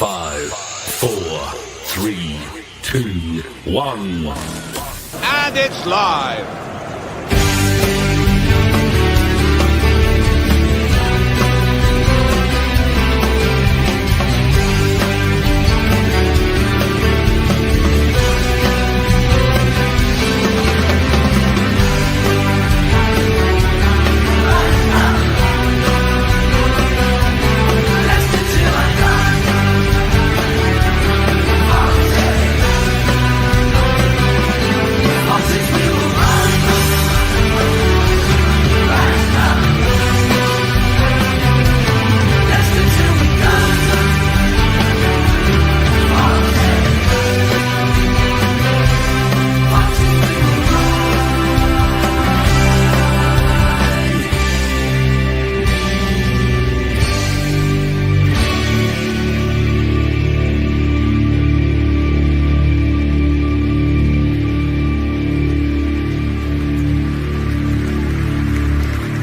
5, 4, 3, 2, 1. And it's live.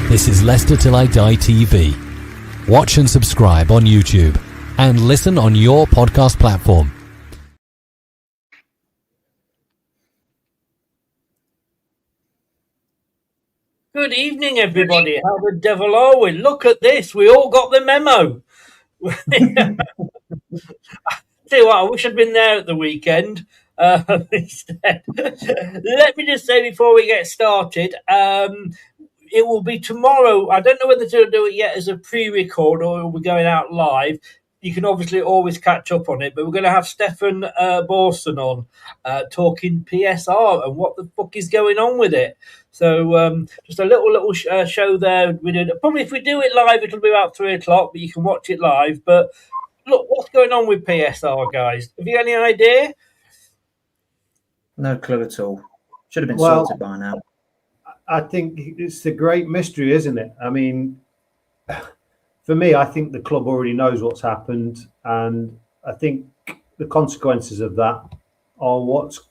This is Leicester Till I Die TV. Watch and subscribe on YouTube and listen on your podcast platform. Good evening, everybody. How the devil are we? Look at this. We all got the memo. Tell you what, I wish I'd been there at the weekend. Instead, let me just say before we get started, it will be tomorrow. I don't know whether to do it yet as a pre-record or we're going out live. You can obviously always catch up on it, but we're going to have Stefan Borson on talking PSR and what the fuck is going on with it. So just a little show there. We did probably if we do it live, it'll be about 3:00, but you can watch it live. But look, what's going on with PSR, guys? Have you any idea? No clue at all. Should have been sorted by now. I think it's the great mystery, isn't it? I mean, for me, I think the club already knows what's happened, and I think the consequences of that are what's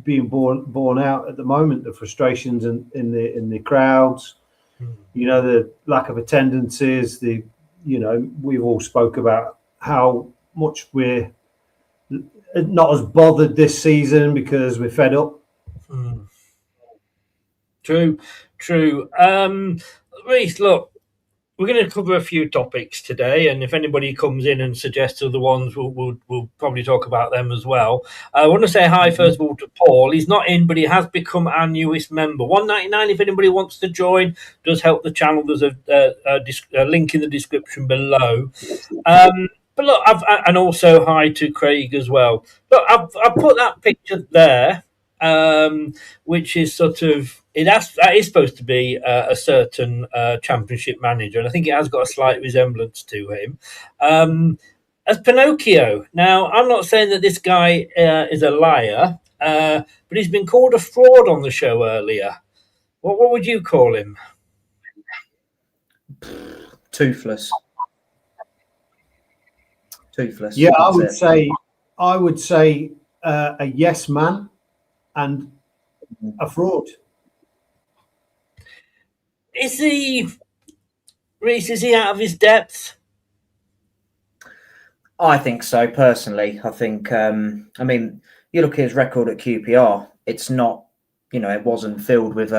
being borne out at the moment. The frustrations in the crowds, you know, the lack of attendances. We've all spoke about how much we're not as bothered this season because we're fed up. True. Reece, look, we're going to cover a few topics today, and if anybody comes in and suggests other ones, we'll probably talk about them as well. I want to say hi first of all to Paul. He's not in, but he has become our newest member. $1.99 if anybody wants to join. Does help the channel. There's a link in the description below. But look, and also hi to Craig as well. Look, I've put that picture there, which is sort of that is supposed to be a certain championship manager, and I think it has got a slight resemblance to him as Pinocchio. Now, I'm not saying that this guy is a liar, but he's been called a fraud on the show earlier. What would you call him? Toothless. Yeah, I would say a yes man and a fraud. Is he, Reece? Is he out of his depth? I think so, personally. I think, I mean, you look at his record at QPR, it's not, it wasn't filled with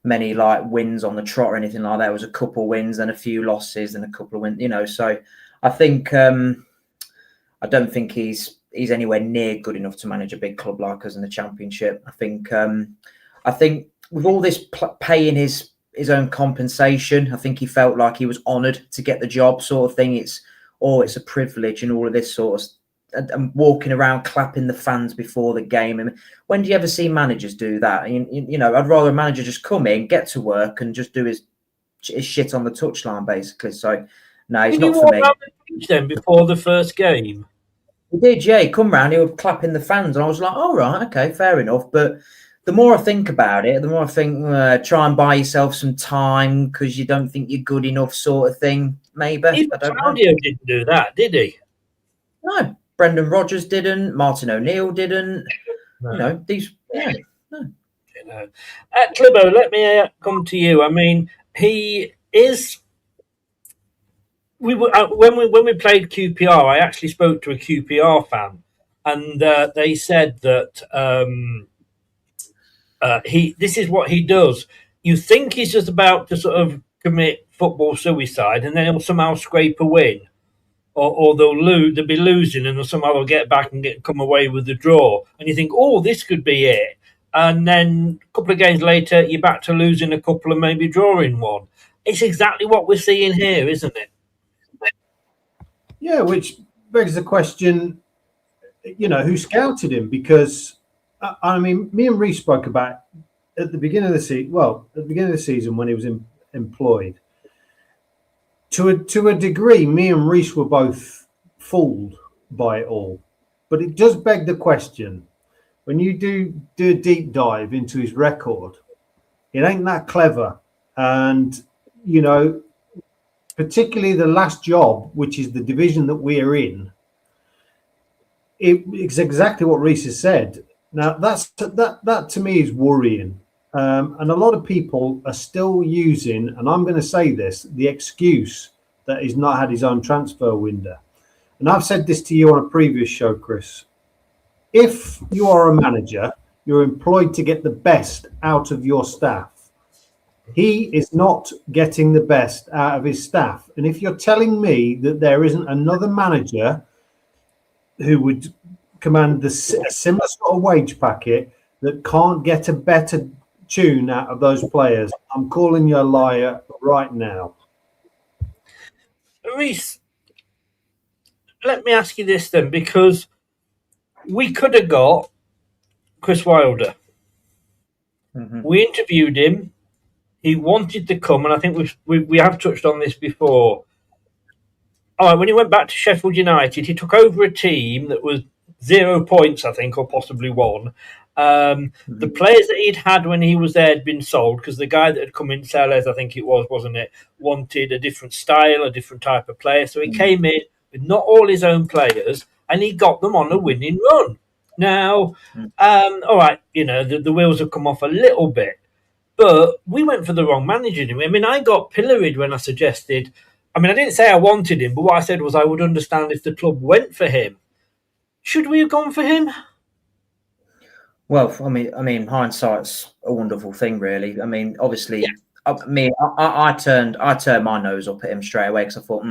many like wins on the trot or anything like that. It was a couple wins and a few losses and a couple of wins, so I think, I don't think he's anywhere near good enough to manage a big club like us in the Championship. I think with all this paying his own compensation, I think he felt like he was honoured to get the job, sort of thing. It's a privilege and all of this sort of, and walking around clapping the fans before the game. I mean, when do you ever see managers do that? I'd rather a manager just come in, get to work, and just do his shit on the touchline, basically. So, no, he's not for me. Then before the first game, he did. Yeah, he come round, he was clapping the fans, and I was like, "All right, okay, fair enough." But the more I think about it, the more I think, try and buy yourself some time because you don't think you're good enough, sort of thing. Maybe. Even Claudio didn't do that, did he? No, Brendan Rodgers didn't. Martin O'Neill didn't. No. No. Clibbo, let me come to you. I mean, he is we were when we played QPR. I actually spoke to a QPR fan, and they said that this is what he does. You think he's just about to sort of commit football suicide, and then he'll somehow scrape a win, or they'll be losing, and somehow they'll get back and come away with the draw. And you think, oh, this could be it. And then a couple of games later, you're back to losing a couple and maybe drawing one. It's exactly what we're seeing here, isn't it? Yeah, which begs the question, who scouted him? Because I mean, me and Reece spoke about at the beginning of the season. Well, at the beginning of the season when he was employed, to a degree, me and Reece were both fooled by it all. But it does beg the question: when you do a deep dive into his record, it ain't that clever, and particularly the last job, which is the division that we're in. It's exactly what Reece has said. Now, that to me is worrying. And a lot of people are still using, and I'm going to say this, the excuse that he's not had his own transfer window. And I've said this to you on a previous show, Chris. If you are a manager, you're employed to get the best out of your staff. He is not getting the best out of his staff. And if you're telling me that there isn't another manager who would command a similar sort of wage packet that can't get a better tune out of those players, I'm calling you a liar right now. Reece, let me ask you this then, because we could have got Chris Wilder. Mm-hmm. We interviewed him. He wanted to come, and I think we have touched on this before. All right, when he went back to Sheffield United, he took over a team that was 0 points, I think, or possibly 1. The players that he'd had when he was there had been sold, because the guy that had come in, Sellers, I think it was, wasn't it, wanted a different style, a different type of player. So he came in with not all his own players, and he got them on a winning run. Now, all right, the wheels have come off a little bit. But we went for the wrong manager. I mean, I got pilloried when I suggested. I mean, I didn't say I wanted him, but what I said was I would understand if the club went for him. Should we have gone for him? Well, I mean, hindsight's a wonderful thing, really. I mean, obviously, I turned my nose up at him straight away because I thought,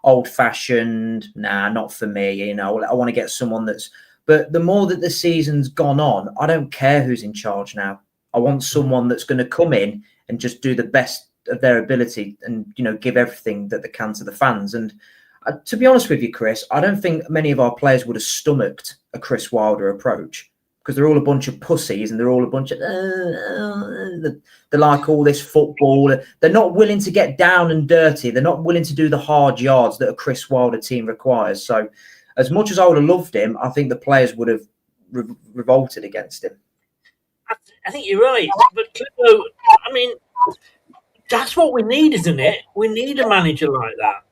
old-fashioned, nah, not for me. I want to get someone that's. But the more that the season's gone on, I don't care who's in charge now. I want someone that's going to come in and just do the best of their ability and, give everything that they can to the fans. And to be honest with you, Chris, I don't think many of our players would have stomached a Chris Wilder approach because they're all a bunch of pussies and they're all a bunch of, they like all this football. They're not willing to get down and dirty. They're not willing to do the hard yards that a Chris Wilder team requires. So as much as I would have loved him, I think the players would have revolted against him. I think you're right, but I mean, that's what we need, isn't it? We need a manager like that.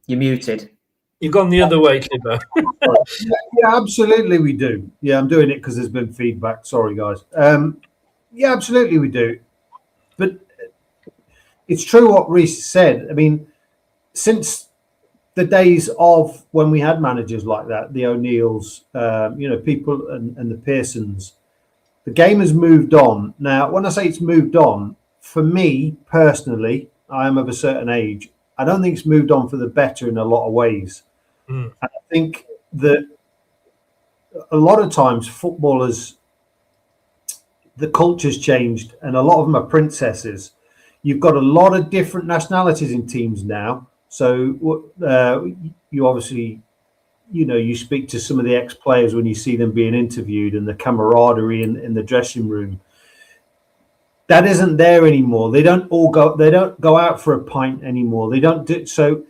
You're muted. You've gone the other way, Clipper. Yeah, absolutely we do. Yeah, I'm doing it because there's been feedback. Sorry, guys. Yeah, absolutely we do. But it's true what Reece said. I mean, since the days of when we had managers like that, the O'Neills, people and the Pearsons, the game has moved on. Now, when I say it's moved on, for me personally, I am of a certain age. I don't think it's moved on for the better in a lot of ways. And I think that a lot of times footballers, the culture's changed and a lot of them are princesses. You've got a lot of different nationalities in teams now. So you obviously, you speak to some of the ex-players when you see them being interviewed and the camaraderie in the dressing room. That isn't there anymore. They don't go out for a pint anymore. They don't do so.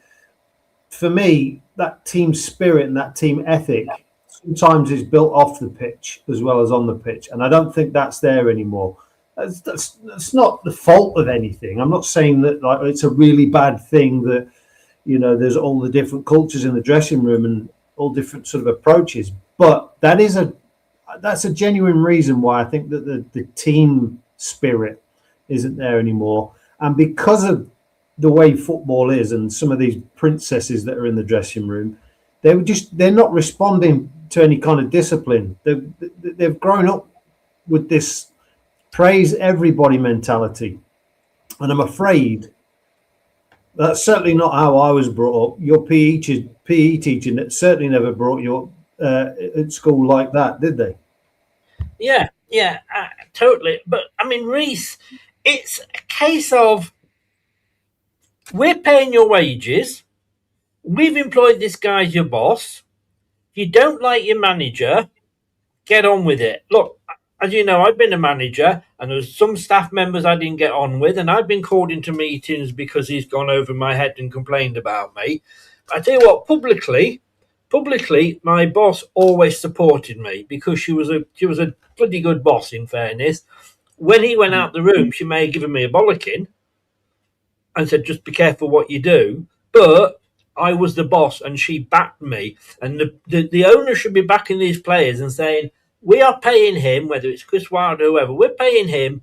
For me, that team spirit and that team ethic sometimes is built off the pitch as well as on the pitch, and I don't think that's there anymore. That's not the fault of anything. I'm not saying that like it's a really bad thing that there's all the different cultures in the dressing room and all different sort of approaches, but that's a genuine reason why I think that the team spirit isn't there anymore. And because of the way football is and some of these princesses that are in the dressing room, they're not responding to any kind of discipline. They've grown up with this praise everybody mentality. And I'm afraid that's certainly not how I was brought up. Your PE teacher certainly never brought you up at school like that, did they? Yeah, totally. But I mean, Reece, it's a case of we're paying your wages. We've employed this guy as your boss. If you don't like your manager, get on with it. Look, as you know, I've been a manager, and there's some staff members I didn't get on with, and I've been called into meetings because he's gone over my head and complained about me. I tell you what, publicly, my boss always supported me because she was a bloody good boss. In fairness, when he went out the room, she may have given me a bollocking and said, "Just be careful what you do," but I was the boss and she backed me. And the owner should be backing these players and saying, we are paying him, whether it's Chris Wilder or whoever, we're paying him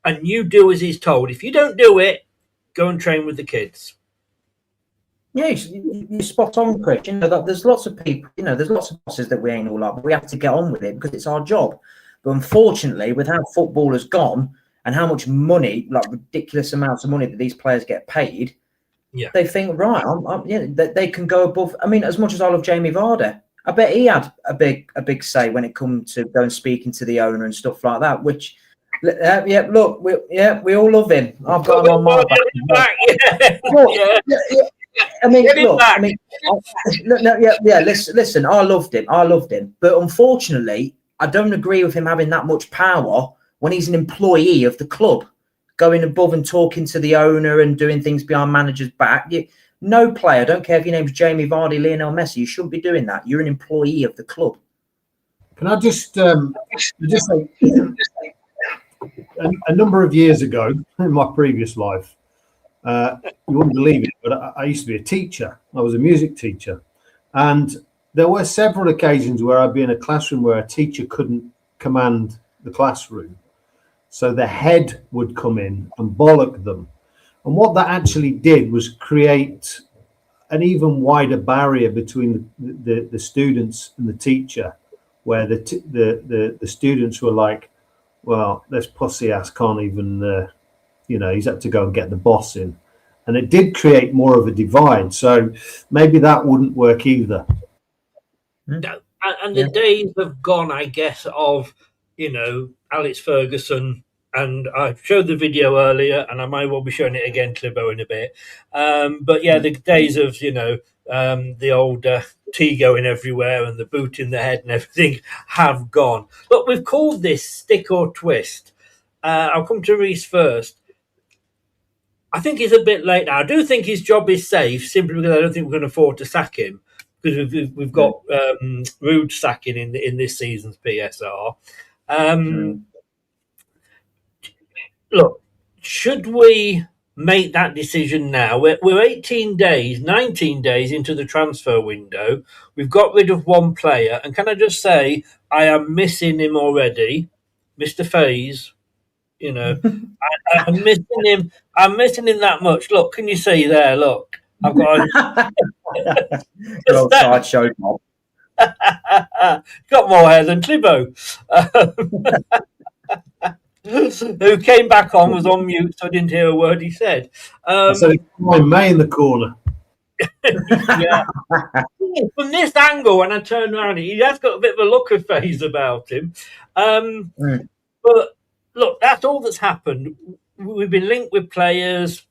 and you do as he's told. If you don't do it, go and train with the kids. Yeah, you're spot on, Chris. You know, that there's lots of people, you know, there's lots of bosses that we ain't all like, but we have to get on with it because it's our job. But unfortunately, with how football has gone and how much money, like ridiculous amounts of money that these players get paid, they think, right, they can go above. I mean, as much as I love Jamie Vardy, I bet he had a big say when it comes to going speaking to the owner and stuff like that. Which, look, we all love him. I've got him on my back. I mean, look, I mean, listen, I loved him, but unfortunately, I don't agree with him having that much power when he's an employee of the club, going above and talking to the owner and doing things behind manager's back. No player, I don't care if your name's Jamie Vardy, Lionel Messi, you shouldn't be doing that. You're an employee of the club. Can I just say, a number of years ago in my previous life, you wouldn't believe it, but I used to be a teacher. I was a music teacher. And there were several occasions where I'd be in a classroom where a teacher couldn't command the classroom. So the head would come in and bollock them. And what that actually did was create an even wider barrier between the students and the teacher, where the students were like, well, this pussy ass can't even, he's had to go and get the boss in. And it did create more of a divide. So maybe that wouldn't work either. No. And the days have gone, I guess, of, Alex Ferguson. And I showed the video earlier, and I might well be showing it again, Clibo, in a bit. But yeah, the days of, the old tea going everywhere and the boot in the head and everything have gone. Look, we've called this stick or twist. I'll come to Reece first. I think he's a bit late now. I do think his job is safe, simply because I don't think we're going to afford to sack him, because we've got Rude sacking in this season's PSR. Look, should we make that decision now? We're 19 days into the transfer window. We've got rid of one player. And can I just say, I am missing him already. Mr. FaZe, I'm missing him. I'm missing him that much. Look, can you see there? Look, I've got a sideshow mob. Got more hair than Clibo. Who came back on, was on mute, so I didn't hear a word he said. So May in the corner. Yeah. From this angle, when I turn around, he has got a bit of a look of FaZe about him. But look, that's all that's happened. We've been linked with players.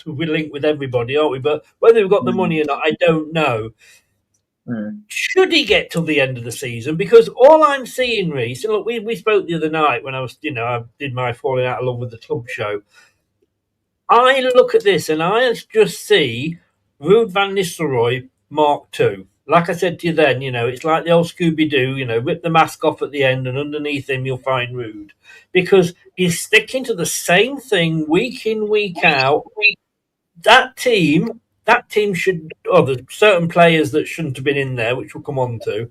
We're linked with everybody, aren't we? But whether we've got the money or not, I don't know. Should he get till the end of the season? Because all I'm seeing, Reece, and look, we spoke the other night when I was, I did my falling out of love with the club show. I look at this and I just see Ruud van Nistelrooy Mark II. Like I said to you then, it's like the old Scooby-Doo, rip the mask off at the end and underneath him you'll find Ruud. Because he's sticking to the same thing week in, week out. That team should, there's certain players that shouldn't have been in there, which we'll come on to.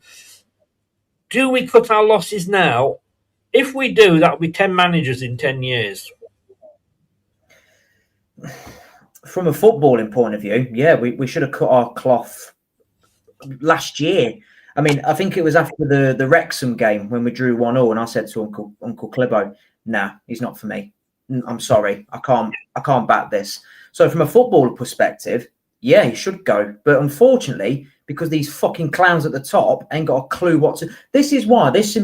Do we cut our losses now? If we do, that'll be 10 managers in 10 years. from a footballing point of view, yeah, we should have cut our cloth last year. I mean, I think it was after the Wrexham game when we drew 1-1, and I said to Uncle Clibbo, "Nah, he's not for me. I'm sorry, I can't back this." So from a footballer perspective, yeah, he should go. But unfortunately, because these fucking clowns at the top ain't got a clue what to. This is why this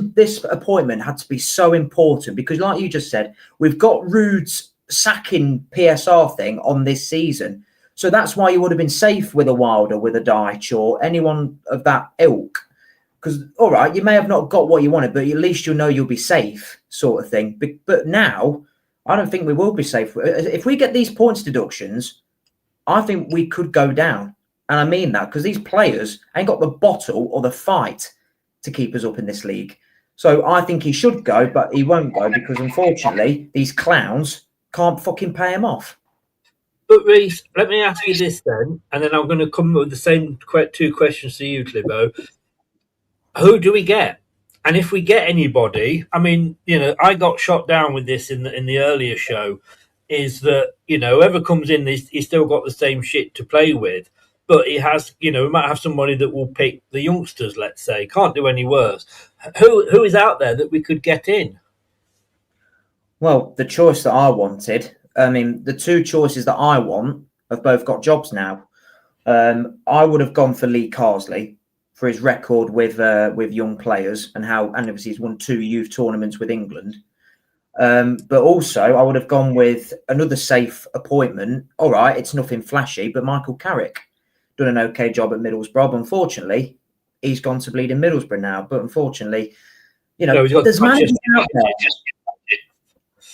appointment had to be so important, because, like you just said, we've got Rude's sacking PSR thing on this season. So that's why you would have been safe with a Wilder, with a Deitch, or anyone of that ilk. Because, all right, you may have not got what you wanted, but at least you'll know you'll be safe, sort of thing. But now, I don't think we will be safe. If we get these points deductions, I think we could go down. And I mean that, because these players ain't got the bottle or the fight to keep us up in this league. So I think he should go, but he won't go because, unfortunately, these clowns can't fucking pay him off. But Reece, let me ask you this then, and then I'm going to come with the same two questions to you, Clibbo. Who do we get? And if we get anybody, I mean, I got shot down with this in the earlier show, is that, whoever comes in, he's still got the same shit to play with. But he has, we might have somebody that will pick the youngsters, let's say. Can't do any worse. Who is out there that we could get in? Well, the choice that I wanted, I mean, the two choices that I want have both got jobs now. I would have gone for Lee Carsley for his record with young players and obviously he's won 2 youth tournaments with England. But also I would have gone with another safe appointment. All right, it's nothing flashy, but Michael Carrick done an okay job at Middlesbrough. But unfortunately, he's gone to bleeding Middlesbrough now. But unfortunately, there's managers out there.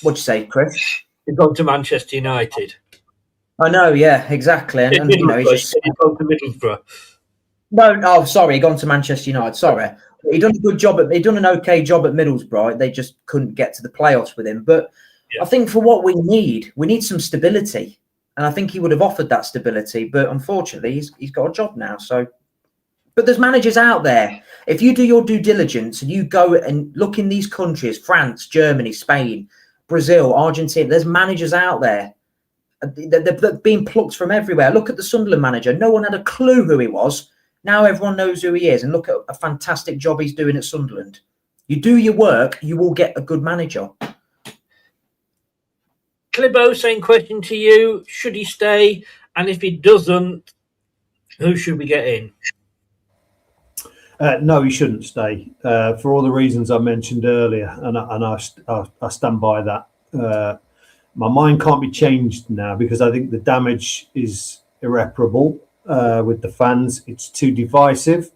What'd you say, Chris? He's gone to Manchester United. I know, yeah, exactly. And he's gone to Middlesbrough. No, sorry, he gone to Manchester United. Sorry, he done a good job. He done an okay job at Middlesbrough. They just couldn't get to the playoffs with him. But I think for what we need some stability, and I think he would have offered that stability. But unfortunately, he's got a job now. So, but there's managers out there. If you do your due diligence and you go and look in these countries, France, Germany, Spain, Brazil, Argentina, there's managers out there. They're being plucked from everywhere. Look at the Sunderland manager. No one had a clue who he was. Now everyone knows who he is. And look at a fantastic job he's doing at Sunderland. You do your work, you will get a good manager. Clibbo, same question to you. Should he stay? And if he doesn't, who should we get in? No, he shouldn't stay for all the reasons I mentioned earlier, and I stand by that. My mind can't be changed now because I think the damage is irreparable with the fans. It's too divisive.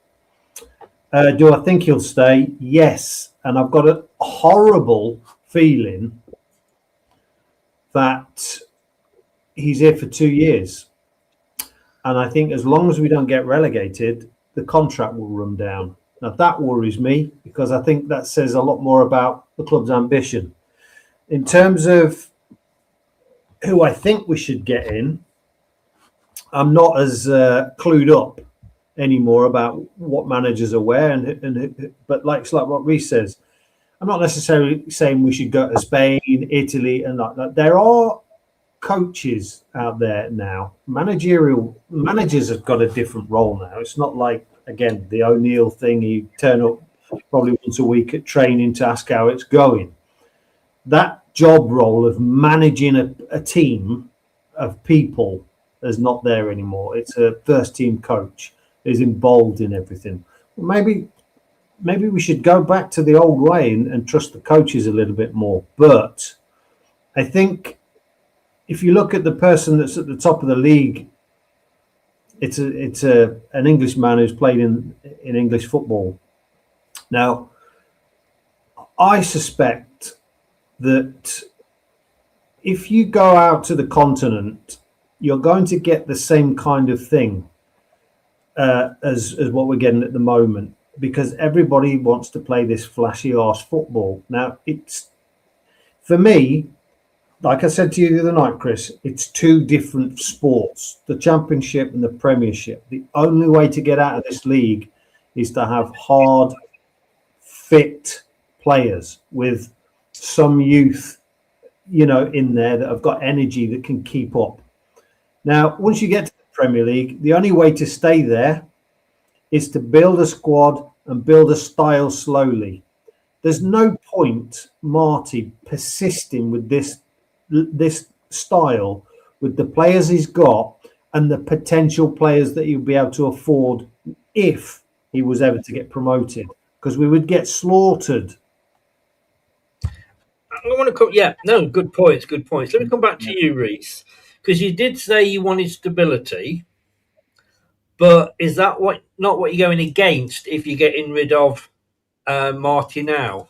Do I think he'll stay? Yes, and I've got a horrible feeling that he's here for 2 years, and I think as long as we don't get relegated, the contract will run down. Now, that worries me because I think that says a lot more about the club's ambition. In terms of who I think we should get in, I'm not as clued up anymore about what managers are where. But like what Reece says, I'm not necessarily saying we should go to Spain, Italy, and like that. There are coaches out there now. Managers have got a different role now. It's not like, again, the O'Neill thing. You turn up probably once a week at training to ask how it's going. That job role of managing a team of people is not there anymore. It's a first team coach is involved in everything. Maybe we should go back to the old way and trust the coaches a little bit more. But I think if you look at the person that's at the top of the league, it's an Englishman who's played in English football. Now, I suspect that if you go out to the continent, you're going to get the same kind of thing as what we're getting at the moment, because everybody wants to play this flashy arse football. Now, it's, for me, like I said to you the other night, Chris, it's two different sports, the Championship and the Premiership. The only way to get out of this league is to have hard, fit players with some youth, in there that have got energy that can keep up. Now, once you get to the Premier League, the only way to stay there is to build a squad and build a style slowly. There's no point, Marty, persisting with this style with the players he's got and the potential players that he'll be able to afford if he was ever to get promoted, because we would get slaughtered. I want to come. Yeah, no, good points. Good points. Let me come back to you, Reese, because you did say you wanted stability, but is that not what you're going against if you're getting rid of Marty now?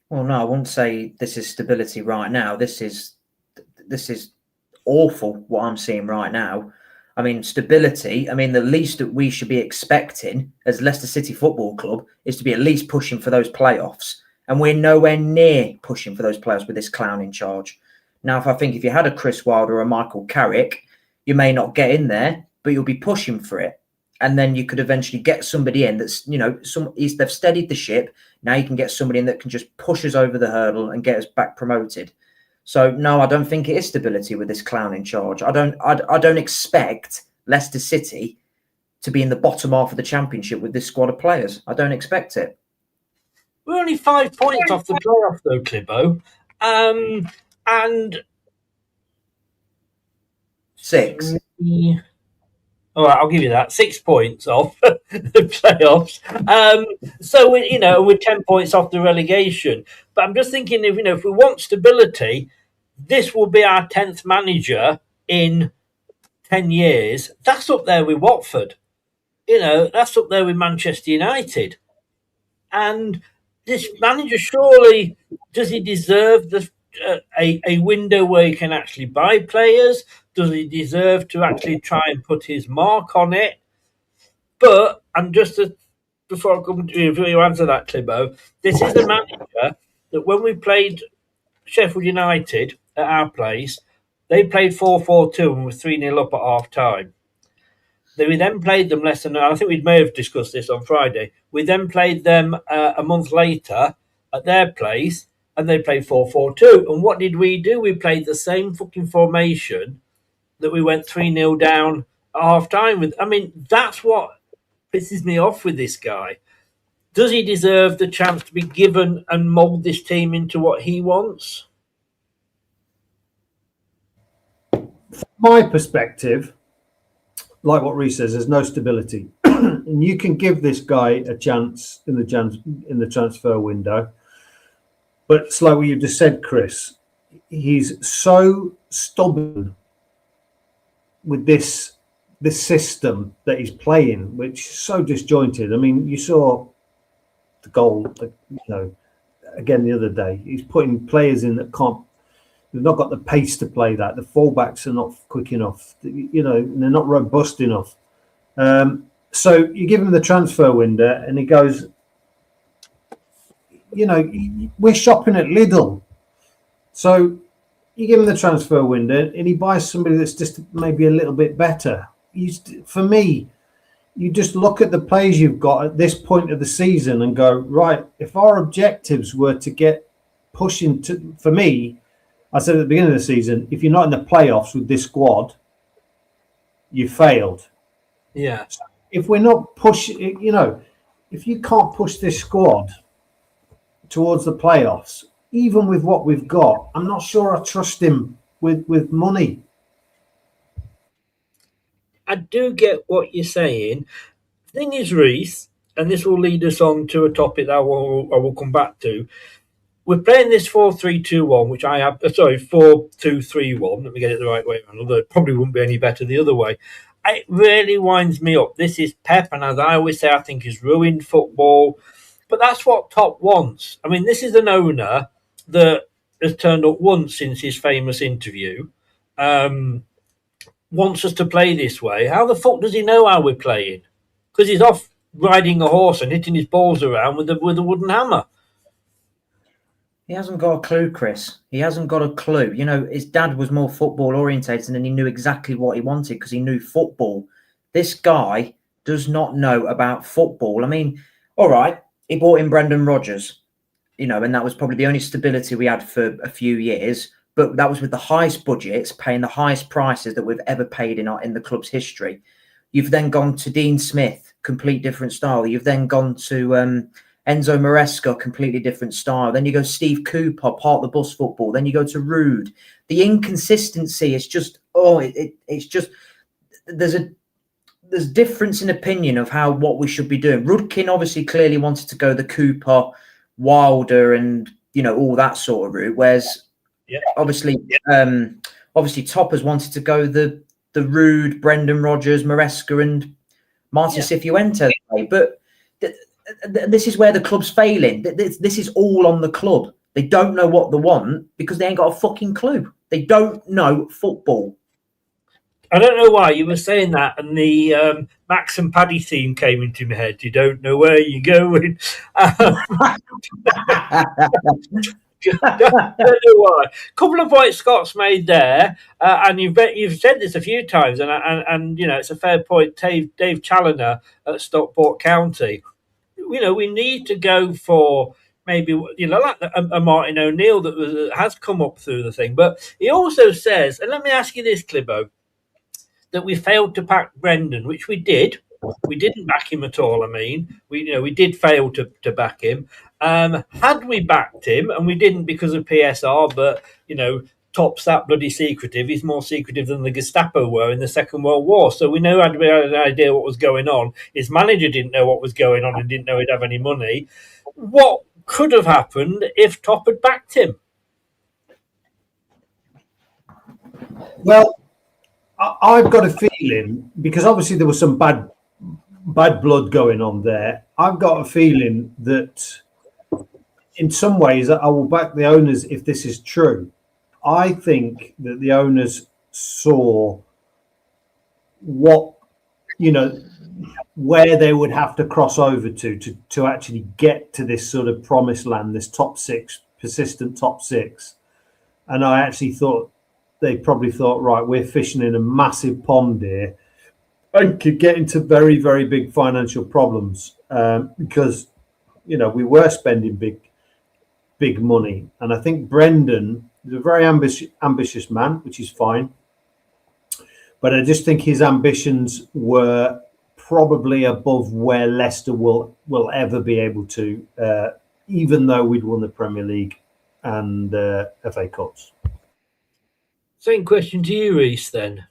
Well, no, I wouldn't say this is stability right now. This is awful what I'm seeing right now. I mean, stability. I mean, the least that we should be expecting as Leicester City Football Club is to be at least pushing for those playoffs. And we're nowhere near pushing for those playoffs with this clown in charge. Now, if you had a Chris Wilder or a Michael Carrick, you may not get in there, but you'll be pushing for it. And then you could eventually get somebody in that's, they've steadied the ship. Now you can get somebody in that can just push us over the hurdle and get us back promoted. So, no, I don't think it is stability with this clown in charge. I don't expect Leicester City to be in the bottom half of the Championship with this squad of players. I don't expect it. We're only 5 points off the playoff, though, Clibbo. And 6. All right, I'll give you that. 6 points off the playoffs. So we're 10 points off the relegation. But I'm just thinking, if we want stability, this will be our 10th manager in 10 years. That's up there with Watford. That's up there with Manchester United. And this manager, surely, does he deserve a window where he can actually buy players? Does he deserve to actually try and put his mark on it? But, before I come to you answer that, Clibbo, this is the manager that when we played Sheffield United at our place, they played 4-4-2 and were 3-0 up at half time. We then played them less than, I think we may have discussed this on Friday. We then played them a month later at their place, and they played 4-4-2. And what did we do? We played the same fucking formation that we went 3-0 down at half time with. I mean, that's what pisses me off with this guy. Does he deserve the chance to be given and mould this team into what he wants? From my perspective, like what Reece says, there's no stability. And you can give this guy a chance in the transfer window. But it's like what you just said, Chris. He's so stubborn with this system that he's playing, which is so disjointed. I mean, you saw the goal, again the other day. He's putting players in that they've not got the pace to play that. The fullbacks are not quick enough. They're not robust enough. So you give him the transfer window, and he goes, we're shopping at Lidl. So you give him the transfer window, and he buys somebody that's just maybe a little bit better. For me, you just look at the players you've got at this point of the season and go, right, if our objectives were to get pushing to, for me, I said at the beginning of the season, if you're not in the playoffs with this squad, you failed. Yeah. So if we're not pushing, if you can't push this squad towards the playoffs, even with what we've got, I'm not sure I trust him with money. I do get what you're saying. The thing is, Reece, and this will lead us on to a topic that I will come back to. We're playing this 4-3-2-1, which I have. 4-2-3-1. Let me get it the right way around. Although it probably wouldn't be any better the other way. It really winds me up. This is Pep, and as I always say, I think he's ruined football. But that's what Top wants. I mean, this is an owner that has turned up once since his famous interview. Wants us to play this way. How the fuck does he know how we're playing? Because he's off riding a horse and hitting his balls around with a wooden hammer. He hasn't got a clue, Chris. He hasn't got a clue. His dad was more football orientated and he knew exactly what he wanted because he knew football. This guy does not know about football. I mean, all right, he brought in Brendan Rodgers, and that was probably the only stability we had for a few years. but that was with the highest budgets, paying the highest prices that we've ever paid in the club's history. You've then gone to Dean Smith, complete different style. You've then gone to Enzo Maresca, completely different style. Then you go Steve Cooper, part of the bus football. Then you go to Rude. The inconsistency is just, it's just, there's difference in opinion of what we should be doing. Rudkin obviously clearly wanted to go the Cooper, Wilder, and all that sort of route. Whereas obviously Toppers wanted to go the Rude, Brendan Rodgers, Maresca, and Martin Cifuentes way. But this is where the club's failing. This is all on the club. They don't know what they want because they ain't got a fucking clue. They don't know football. I don't know why you were saying that, and the Max and Paddy theme came into my head. You don't know where you're going. Don't know why. Couple of points Scott's made there, and you've said this a few times, and it's a fair point. Dave Challoner at Stockport County. We need to go for maybe like a Martin O'Neill that has come up through the thing, but he also says, and let me ask you this, Clibbo, that we failed to back Brendan, which we did. We didn't back him at all. I mean, we did fail to back him. Had we backed him, and we didn't because of PSR, but Top's that bloody secretive. He's more secretive than the Gestapo were in the Second World War. So we had an idea what was going on. His manager didn't know what was going on and didn't know he'd have any money. What could have happened if Top had backed him? Well, I've got a feeling, because obviously there was some bad blood going on there. I've got a feeling that in some ways I will back the owners if this is true. I think that the owners saw what, where they would have to cross over to actually get to this sort of promised land, this top six, persistent top six. And I actually thought, they probably thought, right, we're fishing in a massive pond here and could get into very, very big financial problems because, we were spending big money. And I think Brendan is a very ambitious man, which is fine. But I just think his ambitions were probably above where Leicester will ever be able to, even though we'd won the Premier League and FA Cups. Same question to you, Reese, then.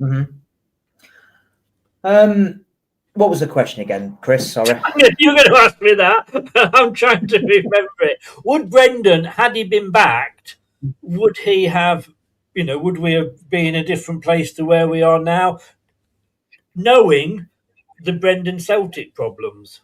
Mm-hmm. What was the question again, Chris? Sorry. You're going to ask me that. I'm trying to remember it. Would Brendan, had he been backed, would he have, would we have been in a different place to where we are now, knowing the Brendan Celtic problems?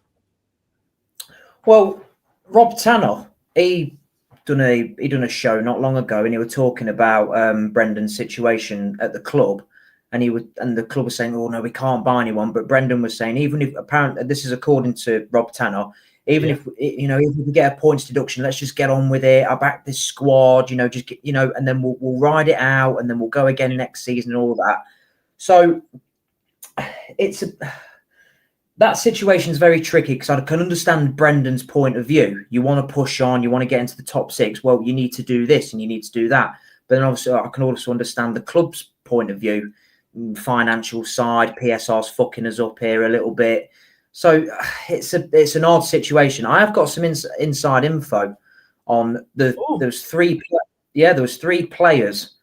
Well, Rob Tanner, he done a show not long ago, and he was talking about Brendan's situation at the club, and the club was saying, "Oh no, we can't buy anyone." But Brendan was saying, even if apparently this is according to Rob Tanner, if we get a points deduction, let's just get on with it. I back this squad, just get, and then we'll ride it out, and then we'll go again next season and all that. So that situation is very tricky because I can understand Brendan's point of view. You want to push on, you want to get into the top six. Well, you need to do this and you need to do that. But then obviously I can also understand the club's point of view, financial side. PSR's fucking us up here a little bit. So it's an odd situation. I have got some inside info on there was three players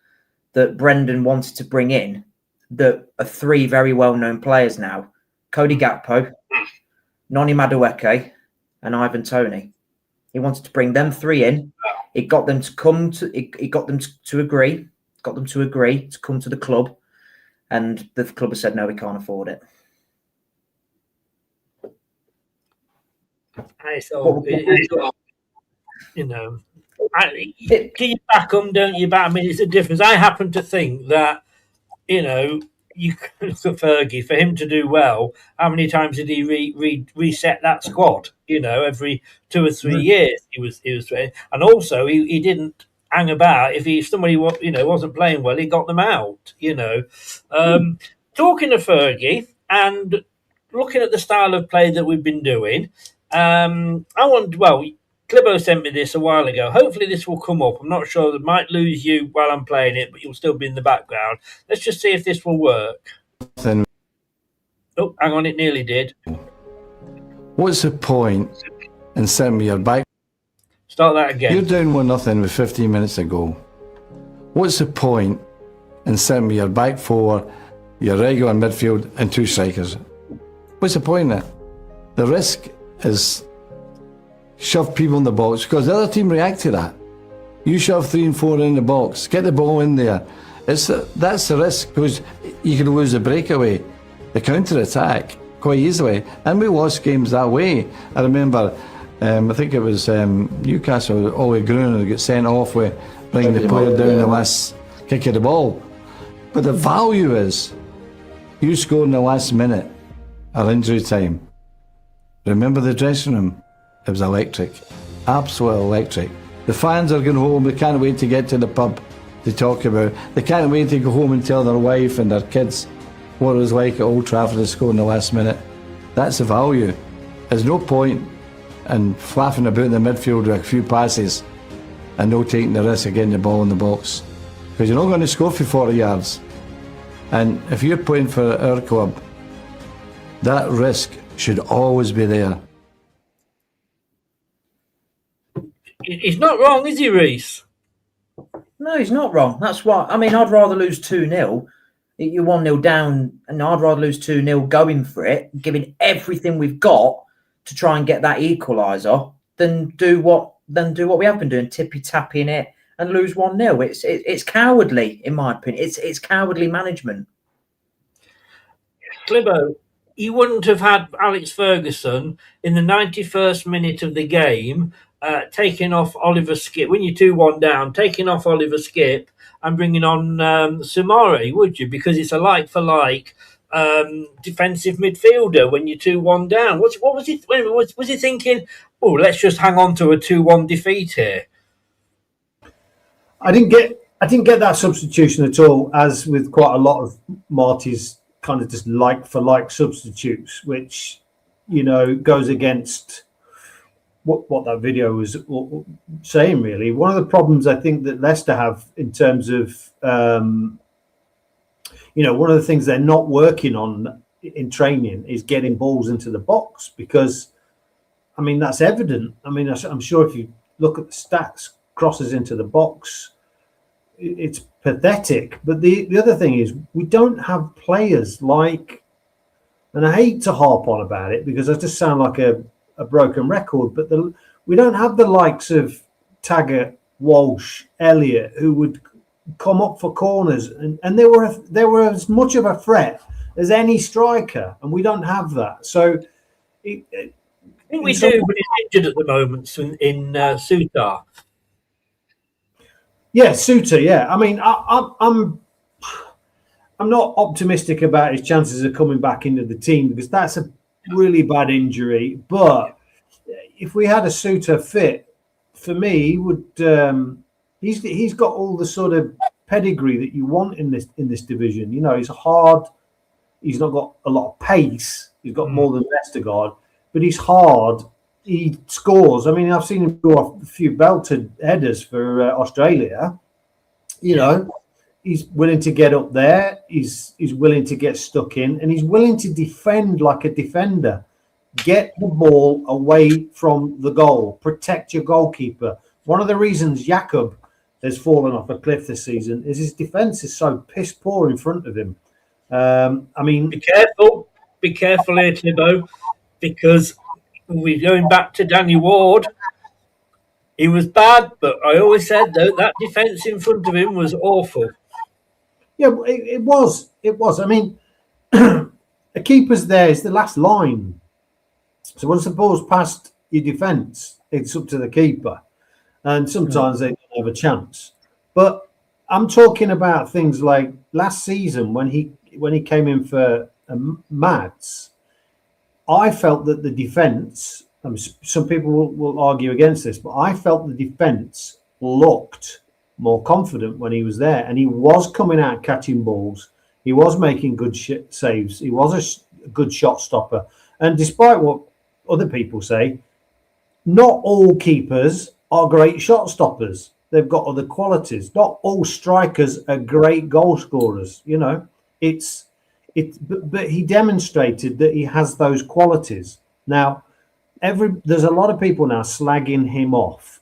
that Brendan wanted to bring in that are three very well-known players now. Cody Gakpo, Noni Madueke, and Ivan Toney. He wanted to bring them three in. He got them to come to. He got them to agree. Got them to agree to come to the club, and the club has said no, we can't afford it. Do you back them? Don't you back? I mean, it's a difference. I happen to think that you look at Fergie, for him to do well, how many times did he reset that squad? Every 2 or 3 years he was, and also he didn't hang about. If somebody wasn't playing well, he got them out. Talking to Fergie and looking at the style of play that we've been doing, Clibbo sent me this a while ago. Hopefully this will come up. I'm not sure. I might lose you while I'm playing it, but you'll still be in the background. Let's just see if this will work. Oh, hang on, it nearly did. What's the point in sitting with your back? Start that again. You're down 1-0 with 15 minutes to go. What's the point in sitting with your back four, your regular midfield, and 2 strikers? What's the point in it? The risk is shove people in the box because the other team react to that. You shove 3 and 4 in the box, get the ball in there. That's the risk because you can lose the breakaway, the counter attack quite easily, and we lost games that way. I remember, I think it was Newcastle, Ollie Gruner got sent off with bringing the player down the last kick of the ball. But the value is, you score in the last minute or injury time. Remember the dressing room? It was electric, absolute electric. The fans are going home, they can't wait to get to the pub to talk about. They can't wait to go home and tell their wife and their kids what it was like at Old Trafford to score in the last minute. That's the value. There's no point in flapping about in the midfield with a few passes and no taking the risk of getting the ball in the box. Because you're not going to score for 40 yards. And if you're playing for our club, that risk should always be there. He's not wrong, is he, Reese? No, he's not wrong. That's why. I mean, I'd rather lose 2-0. You're 1-0 down, and I'd rather lose 2-0 going for it, giving everything we've got to try and get that equaliser, than do what we have been doing, tippy-tapping it and lose 1-0. It's cowardly, in my opinion. It's cowardly management. Clibbo, you wouldn't have had Alex Ferguson in the 91st minute of the game taking off Oliver Skip, when you're 2-1 down, taking off Oliver Skip and bringing on Sumare, would you? Because it's a like-for-like defensive midfielder when you're 2-1 down. What was he? Was he thinking, oh, let's just hang on to a 2-1 defeat here? I didn't get that substitution at all, as with quite a lot of Marty's kind of just like-for-like substitutes, which, you know, goes against what that video was saying, really. One of the problems I think that Leicester have in terms of, one of the things they're not working on in training is getting balls into the box, because, I mean, that's evident. I mean, I'm sure if you look at the stats, crosses into the box, it's pathetic. But the other thing is, we don't have players like, and I hate to harp on about it because I just sound like a broken record, but we don't have the likes of Taggart, Walsh, Elliott, who would come up for corners, and they were as much of a threat as any striker, and we don't have that. So I think we do, but he's injured at the moment in Sutar. Yeah, Suter. Yeah, I mean, I'm not optimistic about his chances of coming back into the team, because that's a really bad injury. But if we had a Suter fit, for me, he would. He's got all the sort of pedigree that you want in this division. You know, he's hard. He's not got a lot of pace. He's got more than Vestergaard, but he's hard. He scores. I mean, I've seen him go off a few belted headers for Australia. You know, he's willing to get up there. He's willing to get stuck in, and he's willing to defend like a defender. Get the ball away from the goal. Protect your goalkeeper. One of the reasons Jakob has fallen off a cliff this season is his defence is so piss poor in front of him. I mean, be careful here, Clibbo, because we're going back to Danny Ward. He was bad, but I always said that defence in front of him was awful. Yeah, it was. It was. I mean, a keeper's there is the last line. So once the ball's past your defence, it's up to the keeper. And sometimes they don't have a chance. But I'm talking about things like last season when he came in for Mads. I felt that the defence, some people will argue against this, but I felt the defence looked more confident when he was there, and he was coming out catching balls. He was making good saves. He was a good shot stopper. And despite what other people say, not all keepers are great shot stoppers. They've got other qualities. Not all strikers are great goal scorers. You know, but he demonstrated that he has those qualities. Now, there's a lot of people now slagging him off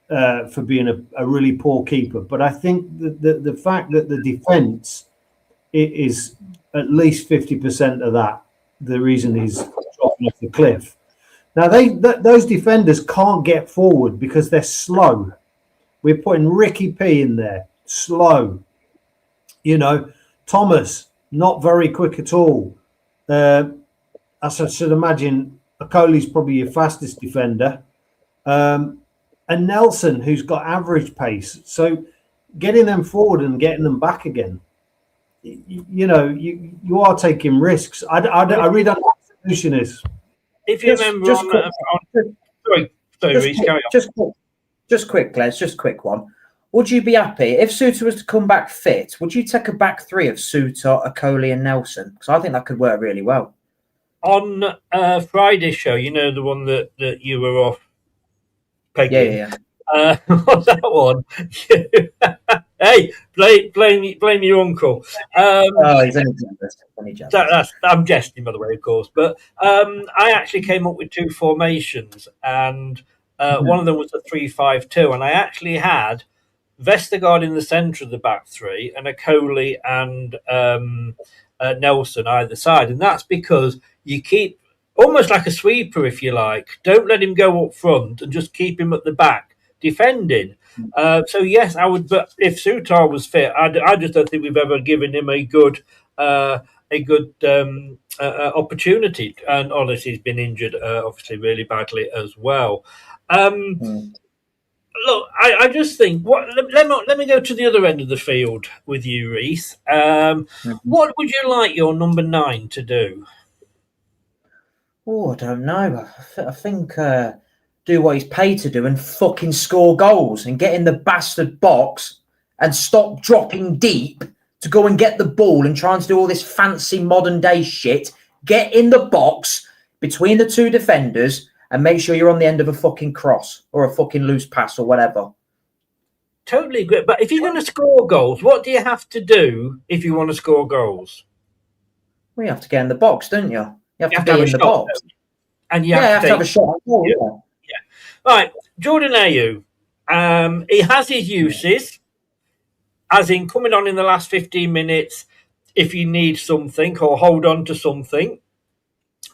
for being a really poor keeper. But I think the fact that the defence is at least 50% of that, the reason he's dropping off the cliff. Now, those defenders can't get forward because they're slow. We're putting Ricky P in there, slow. You know, Thomas, not very quick at all. As I should imagine, Okoli's probably your fastest defender. And Nelson, who's got average pace. So getting them forward and getting them back again, you know, you are taking risks. I really don't know what the solution is. If you remember, sorry, Reece, carry on. Just quick, Les, just quick one. Would you be happy if Souttar was to come back fit? Would you take a back three of Souttar, Okoli, and Nelson? Because I think that could work really well. On Friday's show, you know, the one that you were off, Peggy. Yeah. What's that one? Hey, blame your uncle. He's only jealous. I'm jesting, by the way, of course. But I actually came up with two formations, and one of them was a 3-5-2, and I actually had Vestergaard in the centre of the back three, and Okoli and Nelson either side, and that's because you keep almost like a sweeper, if you like. Don't let him go up front, and just keep him at the back defending. So yes, I would. But if Souttar was fit, I just don't think we've ever given him a good opportunity. And honestly, he's been injured, obviously, really badly as well. Look, I just think let me go to the other end of the field with you, Reece. What would you like your number 9 to do? Oh, I don't know. I think do what he's paid to do and fucking score goals and get in the bastard box and stop dropping deep to go and get the ball and trying to do all this fancy modern day shit. Get in the box between the two defenders and make sure you're on the end of a fucking cross or a fucking loose pass or whatever. Totally agree. But if you're going to score goals, what do you have to do if you want to score goals? Well, you have to get in the box, don't you? You have to be in the box. And you have to have a shot. Yeah. Right, Jordan Ayew. He has his uses, as in coming on in the last 15 minutes if you need something or hold on to something,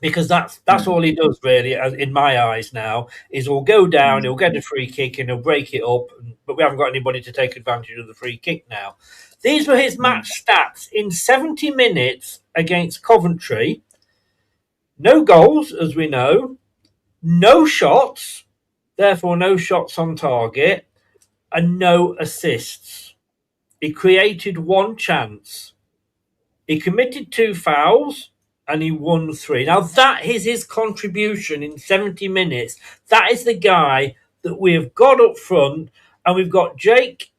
because that's all he does really, in my eyes now, is he'll go down, he'll get a free kick and he'll break it up, but we haven't got anybody to take advantage of the free kick now. These were his match stats in 70 minutes against Coventry. No goals, as we know, no shots, therefore no shots on target, and no assists. He created one chance. He committed 2 fouls and he won 3. Now that is his contribution in 70 minutes. That is the guy that we have got up front, and we've got Jake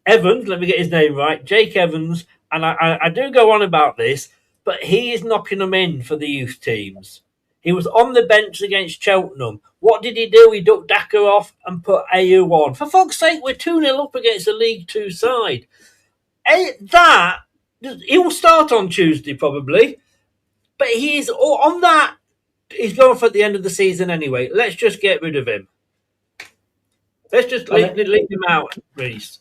Evans, let me get his name right, Jake Evans, and I do go on about this, but he is knocking them in for the youth teams. He was on the bench against Cheltenham. What did he do? He ducked Daka off and put Ayew on. For fuck's sake, we're 2-0 up against the League 2 side. He will start on Tuesday probably, but he's on that. He's going for the end of the season anyway. Let's just get rid of him. Let's just leave him out, Reece.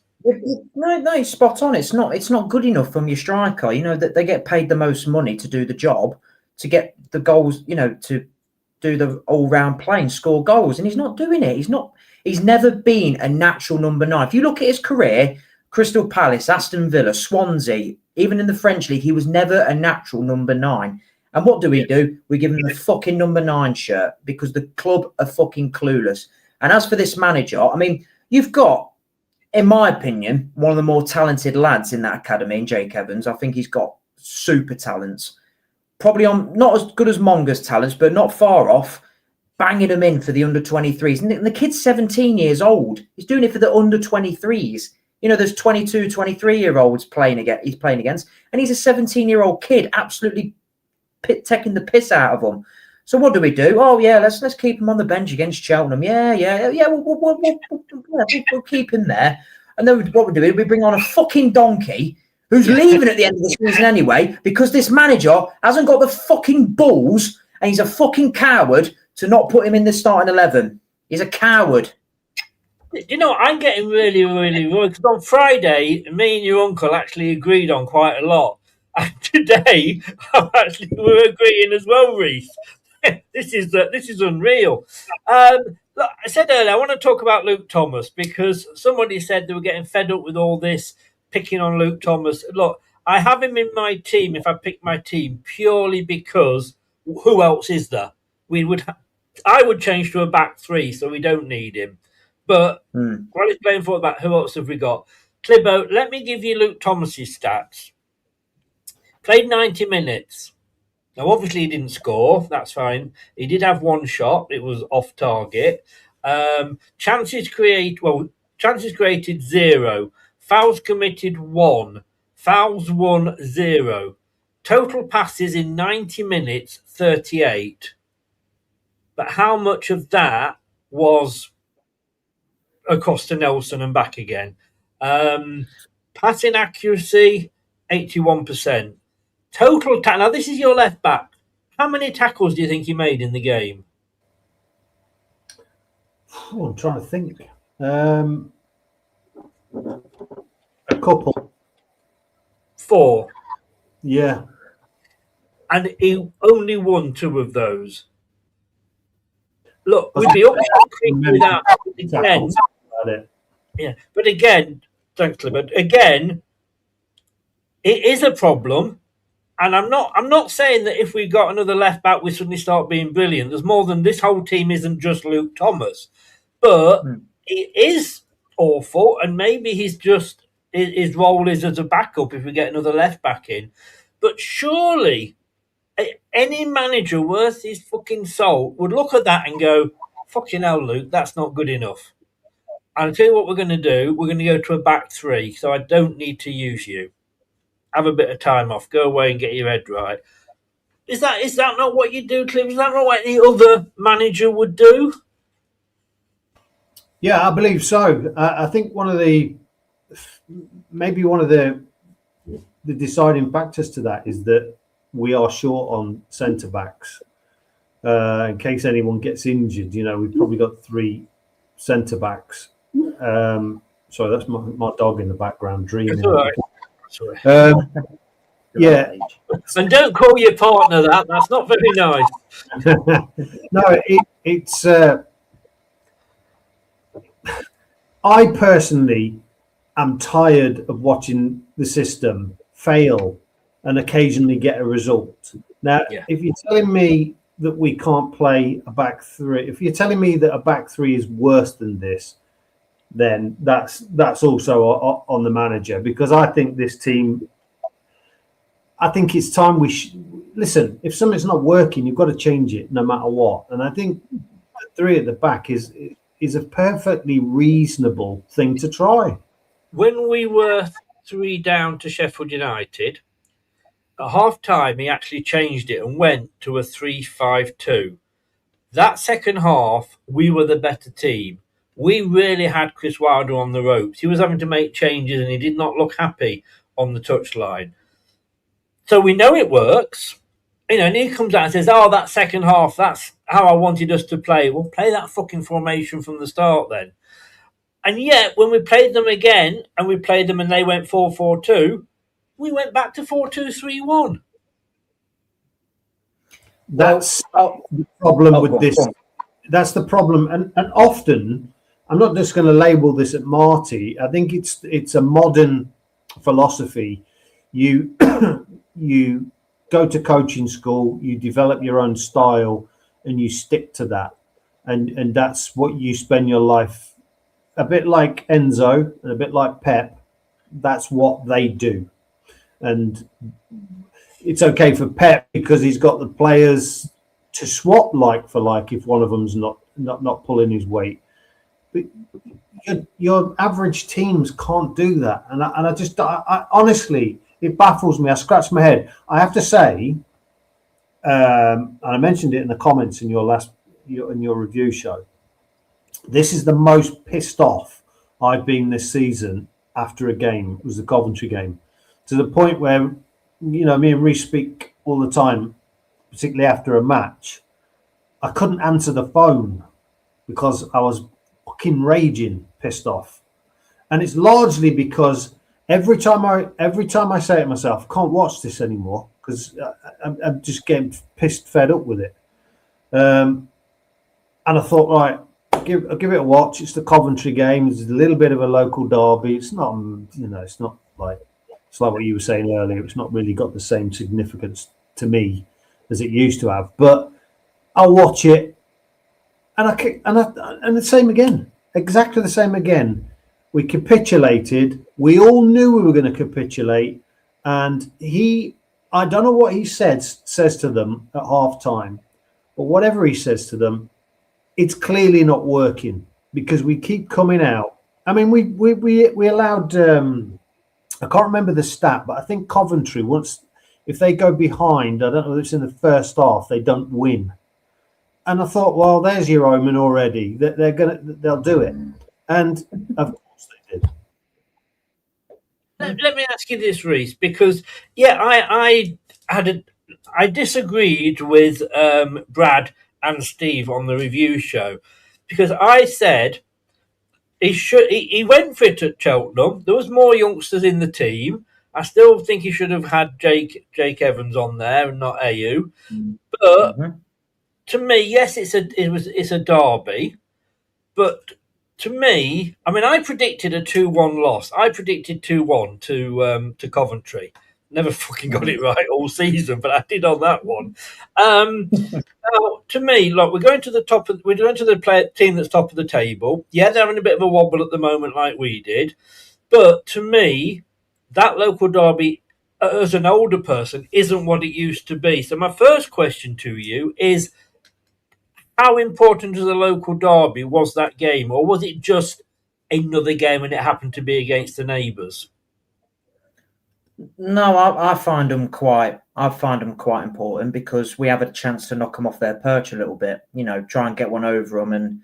No, he's spot on. It's not good enough from your striker. You know that they get paid the most money to do the job, to get the goals. You know, to do the all-round play and score goals, and he's not doing it. He's never been a natural number 9. If you look at his career, Crystal Palace, Aston Villa, Swansea, even in the French league, he was never a natural number 9. And what do? We give him the fucking number 9 shirt because the club are fucking clueless. And as for this manager, I mean, you've got, in my opinion, one of the more talented lads in that academy, Jake Evans. I think he's got super talents. Probably not as good as Monga's talents, but not far off, banging them in for the under-23s. And the kid's 17 years old. He's doing it for the under-23s. You know, there's 22, 23-year-olds he's playing against, and he's a 17-year-old kid, absolutely taking the piss out of them. So what do we do? Oh yeah, let's keep him on the bench against Cheltenham. Yeah. We'll keep him there. And then what we do? We bring on a fucking donkey who's leaving at the end of the season anyway because this manager hasn't got the fucking balls and he's a fucking coward to not put him in the starting 11. He's a coward. You know, I'm getting really, really worried because on Friday, me and your uncle actually agreed on quite a lot. And today, we're agreeing as well, Reece. This is unreal. Look, I said earlier, I want to talk about Luke Thomas because somebody said they were getting fed up with all this picking on Luke Thomas. Look, I have him in my team if I pick my team purely because who else is there? I would change to a back three, so we don't need him. But while he's playing for that, who else have we got? Clibbo, let me give you Luke Thomas's stats. Played 90 minutes. Now, obviously, he didn't score. That's fine. He did have one shot. It was off target. Chances created 0. Fouls committed 1. Fouls won 0. Total passes in 90 minutes, 38. But how much of that was across to Nelson and back again? Passing accuracy, 81%. Total now this is your left back. How many tackles do you think he made in the game? I'm trying to think. A couple. 4. Yeah. And he only won 2 of those. Look, we'd be up without again. Yeah, but again, thanks, but again, it is a problem. And I'm not saying that if we got another left back, we suddenly start being brilliant. There's more than this whole team isn't just Luke Thomas, but he is awful, and maybe he's just his role is as a backup if we get another left back in. But surely any manager worth his fucking salt would look at that and go, "Fucking hell, Luke, that's not good enough." And I'll tell you what we're going to do. We're going to go to a back three, so I don't need to use you. Have a bit of time off. Go away and get your head right. Is that not what you do, Cliff? Is that not what any other manager would do? Yeah, I believe so. I think one of the deciding factors to that is that we are short on centre backs. In case anyone gets injured, we've probably got 3 centre backs. Sorry, that's my dog in the background dreaming. Sorry. Yeah. And don't call your partner that. That's not very nice. No, it's. I personally am tired of watching the system fail and occasionally get a result. Now, if you're telling me that we can't play a back three, if you're telling me that a back three is worse than this, then that's also on the manager, because I think this team, I think it's time listen, if something's not working, you've got to change it no matter what. And I think the 3 at the back is a perfectly reasonable thing to try. When we were 3 down to Sheffield United, at half time he actually changed it and went to a 3-5-2. That second half, we were the better team. We really had Chris Wilder on the ropes. He was having to make changes and he did not look happy on the touchline. So we know it works. And he comes out and says, "Oh, that second half, that's how I wanted us to play." Well, play that fucking formation from the start then. And yet, when we played them again, and we played them and they went 4-4-2, we went back to 4-2-3-1. That's the problem with this. That's the problem. And often, I'm not just going to label this at Marty. I think it's a modern philosophy. You go to coaching school, you develop your own style, and you stick to that. And that's what you spend your life. A bit like Enzo and a bit like Pep, that's what they do. And it's okay for Pep because he's got the players to swap like for like if one of them's not pulling his weight. But your average teams can't do that. And I honestly, it baffles me. I scratch my head. I have to say, and I mentioned it in the comments in in your review show. This is the most pissed off I've been this season after a game. It was the Coventry game, to the point where, me and Reece speak all the time, particularly after a match. I couldn't answer the phone because I was fucking raging, pissed off, and it's largely because every time I say it to myself, I can't watch this anymore because I'm just getting fed up with it. And I thought, right, I'll give it a watch. It's the Coventry game. It's a little bit of a local derby. It's not, it's not like what you were saying earlier. It's not really got the same significance to me as it used to have. But I'll watch it, and the same again, exactly the same again. We capitulated. We all knew we were going to capitulate, and I don't know what he says to them at half time, but whatever he says to them, it's clearly not working because we keep coming out. I mean, we allowed. I can't remember the stat, but I think Coventry, once if they go behind, I don't know if it's in the first half, they don't win. And I thought, well, there's your omen already. They'll do it, and of course they did. Let me ask you this, Reece, because I disagreed with Brad and Steve on the review show, because I said he went for it at Cheltenham. There was more youngsters in the team. I still think he should have had Jake Evans on there and not AU. But to me, yes, it's a derby, but to me, I mean, I predicted a 2-1 loss. I predicted 2-1 to Coventry. Never fucking got it right all season, but I did on that one. Now, to me, look, we're going to the team that's top of the table. Yeah, they're having a bit of a wobble at the moment, like we did. But to me, that local derby, as an older person, isn't what it used to be. So my first question to you is, how important to the local derby was that game, or was it just another game and it happened to be against the neighbours? No, I find them quite important because we have a chance to knock them off their perch a little bit. Try and get one over them, and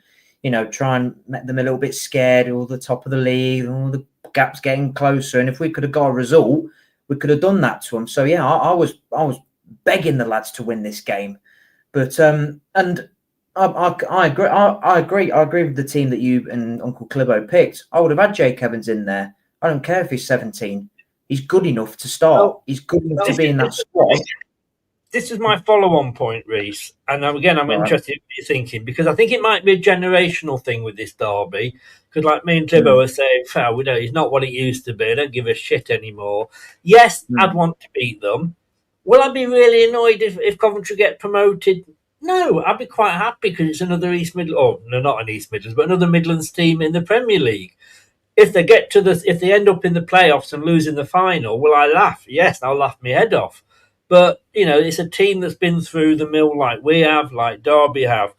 try and make them a little bit scared. All the top of the league, all the gaps getting closer, and if we could have got a result, we could have done that to them. So yeah, I was begging the lads to win this game, but and I agree. I agree with the team that you and Uncle Clibbo picked. I would have had Jake Evans in there. I don't care if he's 17. He's good enough to start. He's good enough to be in that squad. This is my follow-on point, Reece. And again, I'm interested in what you're thinking, because I think it might be a generational thing with this derby. Because like me and Clibbo were saying, he's not what it used to be. I don't give a shit anymore. Yes, I'd want to beat them. Will I be really annoyed if Coventry get promoted? No, I'd be quite happy because it's another East Midlands, not an East Midlands, but another Midlands team in the Premier League. If they end up in the playoffs and lose in the final, will I laugh? Yes, I'll laugh my head off. But, it's a team that's been through the mill like we have, like Derby have.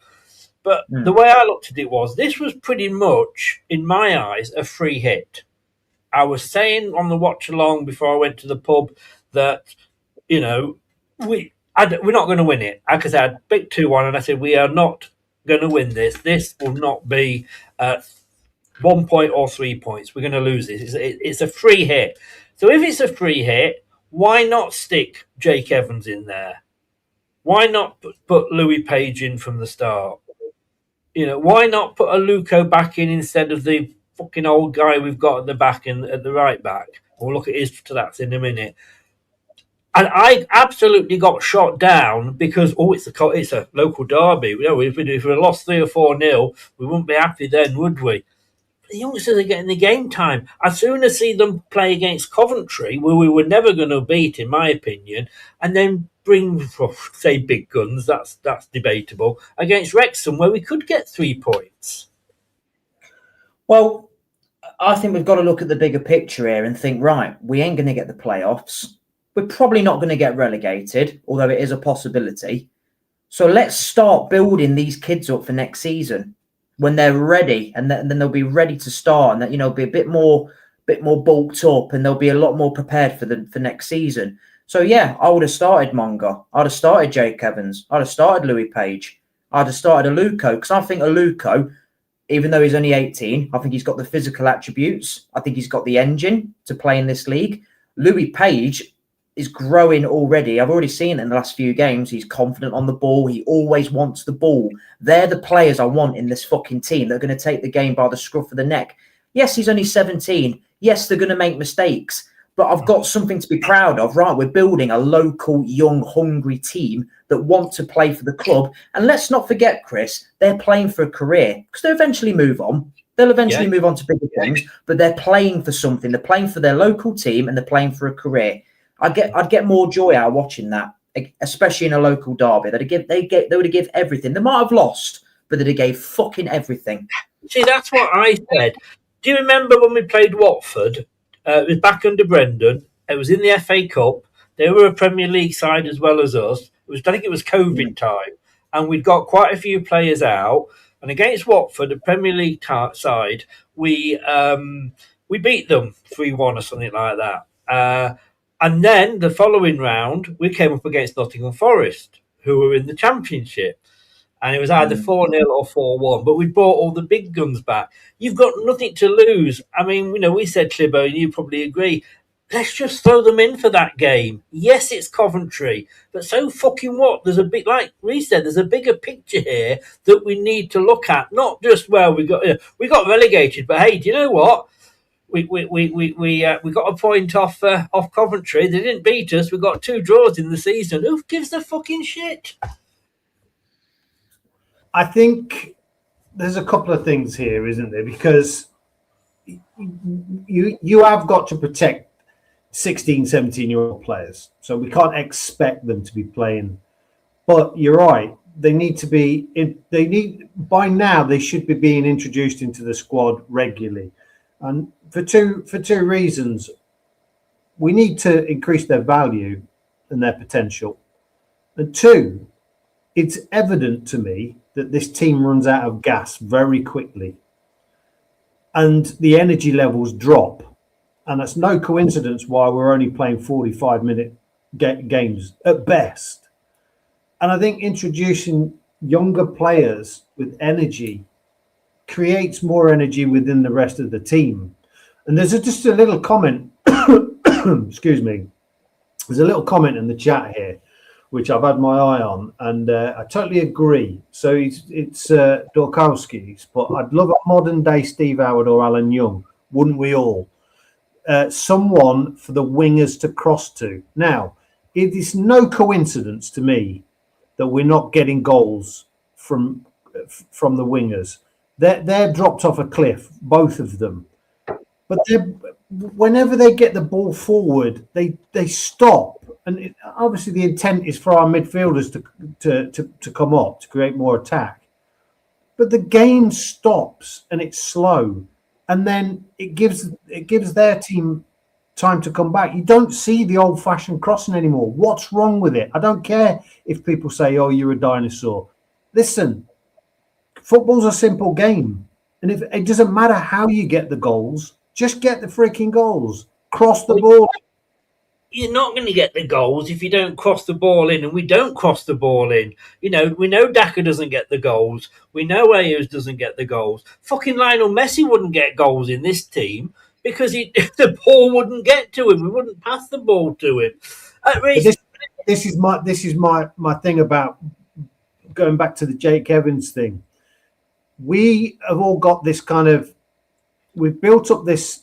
But the way I looked at it this was pretty much, in my eyes, a free hit. I was saying on the watch along before I went to the pub that, we're not going to win it. Like I said, I picked 2-1 and I said, we are not going to win this. This will not be 1 point or 3 points. We're going to lose this. It's a free hit. So if it's a free hit, why not stick Jake Evans in there? Why not put Louis Page in from the start? Why not put a Luco back in instead of the fucking old guy we've got at the back and at the right back? We'll look at his stats in a minute. And I absolutely got shot down because it's a local derby. If we lost 3 or 4-0, we wouldn't be happy then, would we? The youngsters are getting the game time. I'd sooner see them play against Coventry, where we were never going to beat, in my opinion, and then bring, say, big guns. That's debatable, against Wrexham, where we could get 3 points. Well, I think we've got to look at the bigger picture here and think, right, we ain't going to get the playoffs. We're probably not going to get relegated, although it is a possibility. So let's start building these kids up for next season when they're ready, and then they'll be ready to start, and that be a bit more bulked up, and they'll be a lot more prepared for next season. So yeah, I would have started Monga. I'd have started Jake Evans. I'd have started Louis Page. I'd have started Aluko, because I think Aluko, even though he's only 18, I think he's got the physical attributes. I think he's got the engine to play in this league. Louis Page is growing already. I've already seen it in the last few games. He's confident on the ball. He always wants the ball. They're the players I want in this fucking team that are going to take the game by the scruff of the neck. Yes, he's only 17. Yes, they're going to make mistakes. But I've got something to be proud of, right? We're building a local, young, hungry team that want to play for the club. And let's not forget, Chris, they're playing for a career, because they'll eventually move on. They'll eventually move on to bigger things, but they're playing for something. They're playing for their local team, and they're playing for a career. I'd get more joy out of watching that, especially in a local derby. They would have given everything. They might have lost, but they'd have gave fucking everything. See, that's what I said. Do you remember when we played Watford? It was back under Brendan. It was in the FA Cup. They were a Premier League side as well as us. I think it was COVID time, and we'd got quite a few players out. And against Watford, the Premier League side, we beat them 3-1 or something like that. And then the following round, we came up against Nottingham Forest, who were in the Championship. And it was either 4-0 or 4-1. But we brought all the big guns back. You've got nothing to lose. I mean, we said, Clibbo, and you probably agree, let's just throw them in for that game. Yes, it's Coventry, but so fucking what? There's a big, like Reece said, there's a bigger picture here that we need to look at. Not just, well, we got relegated, but hey, do you know what? We got a point off Coventry. They didn't beat us. We got 2 draws in the season. Who gives a fucking shit? I think there's a couple of things here, isn't there? Because you have got to protect 16, 17-year-old players. So we can't expect them to be playing. But you're right. They need to be. By now they should be being introduced into the squad regularly, and for two reasons. We need to increase their value and their potential, and 2, it's evident to me that this team runs out of gas very quickly, and the energy levels drop. And that's no coincidence why we're only playing 45-minute games at best. And I think introducing younger players with energy creates more energy within the rest of the team. And there's just a little comment, excuse me, there's a little comment in the chat here, which I've had my eye on, and I totally agree. So it's Dorkowski's, but I'd love a modern-day Steve Howard or Alan Young, wouldn't we all? Someone for the wingers to cross to. Now, it is no coincidence to me that we're not getting goals from the wingers. They're dropped off a cliff, both of them. But whenever they get the ball forward, they stop. And obviously the intent is for our midfielders to come up, to create more attack. But the game stops and it's slow. And then it gives their team time to come back. You don't see the old-fashioned crossing anymore. What's wrong with it? I don't care if people say, oh, you're a dinosaur. Listen, football's a simple game. And if it doesn't matter how you get the goals, just get the freaking goals. Cross the ball. You're not going to get the goals if you don't cross the ball in, and we don't cross the ball in. We know Daka doesn't get the goals. We know Ayers doesn't get the goals. Fucking Lionel Messi wouldn't get goals in this team because the ball wouldn't get to him. We wouldn't pass the ball to him. This is my thing about going back to the Jake Evans thing. We have all got this we've built up this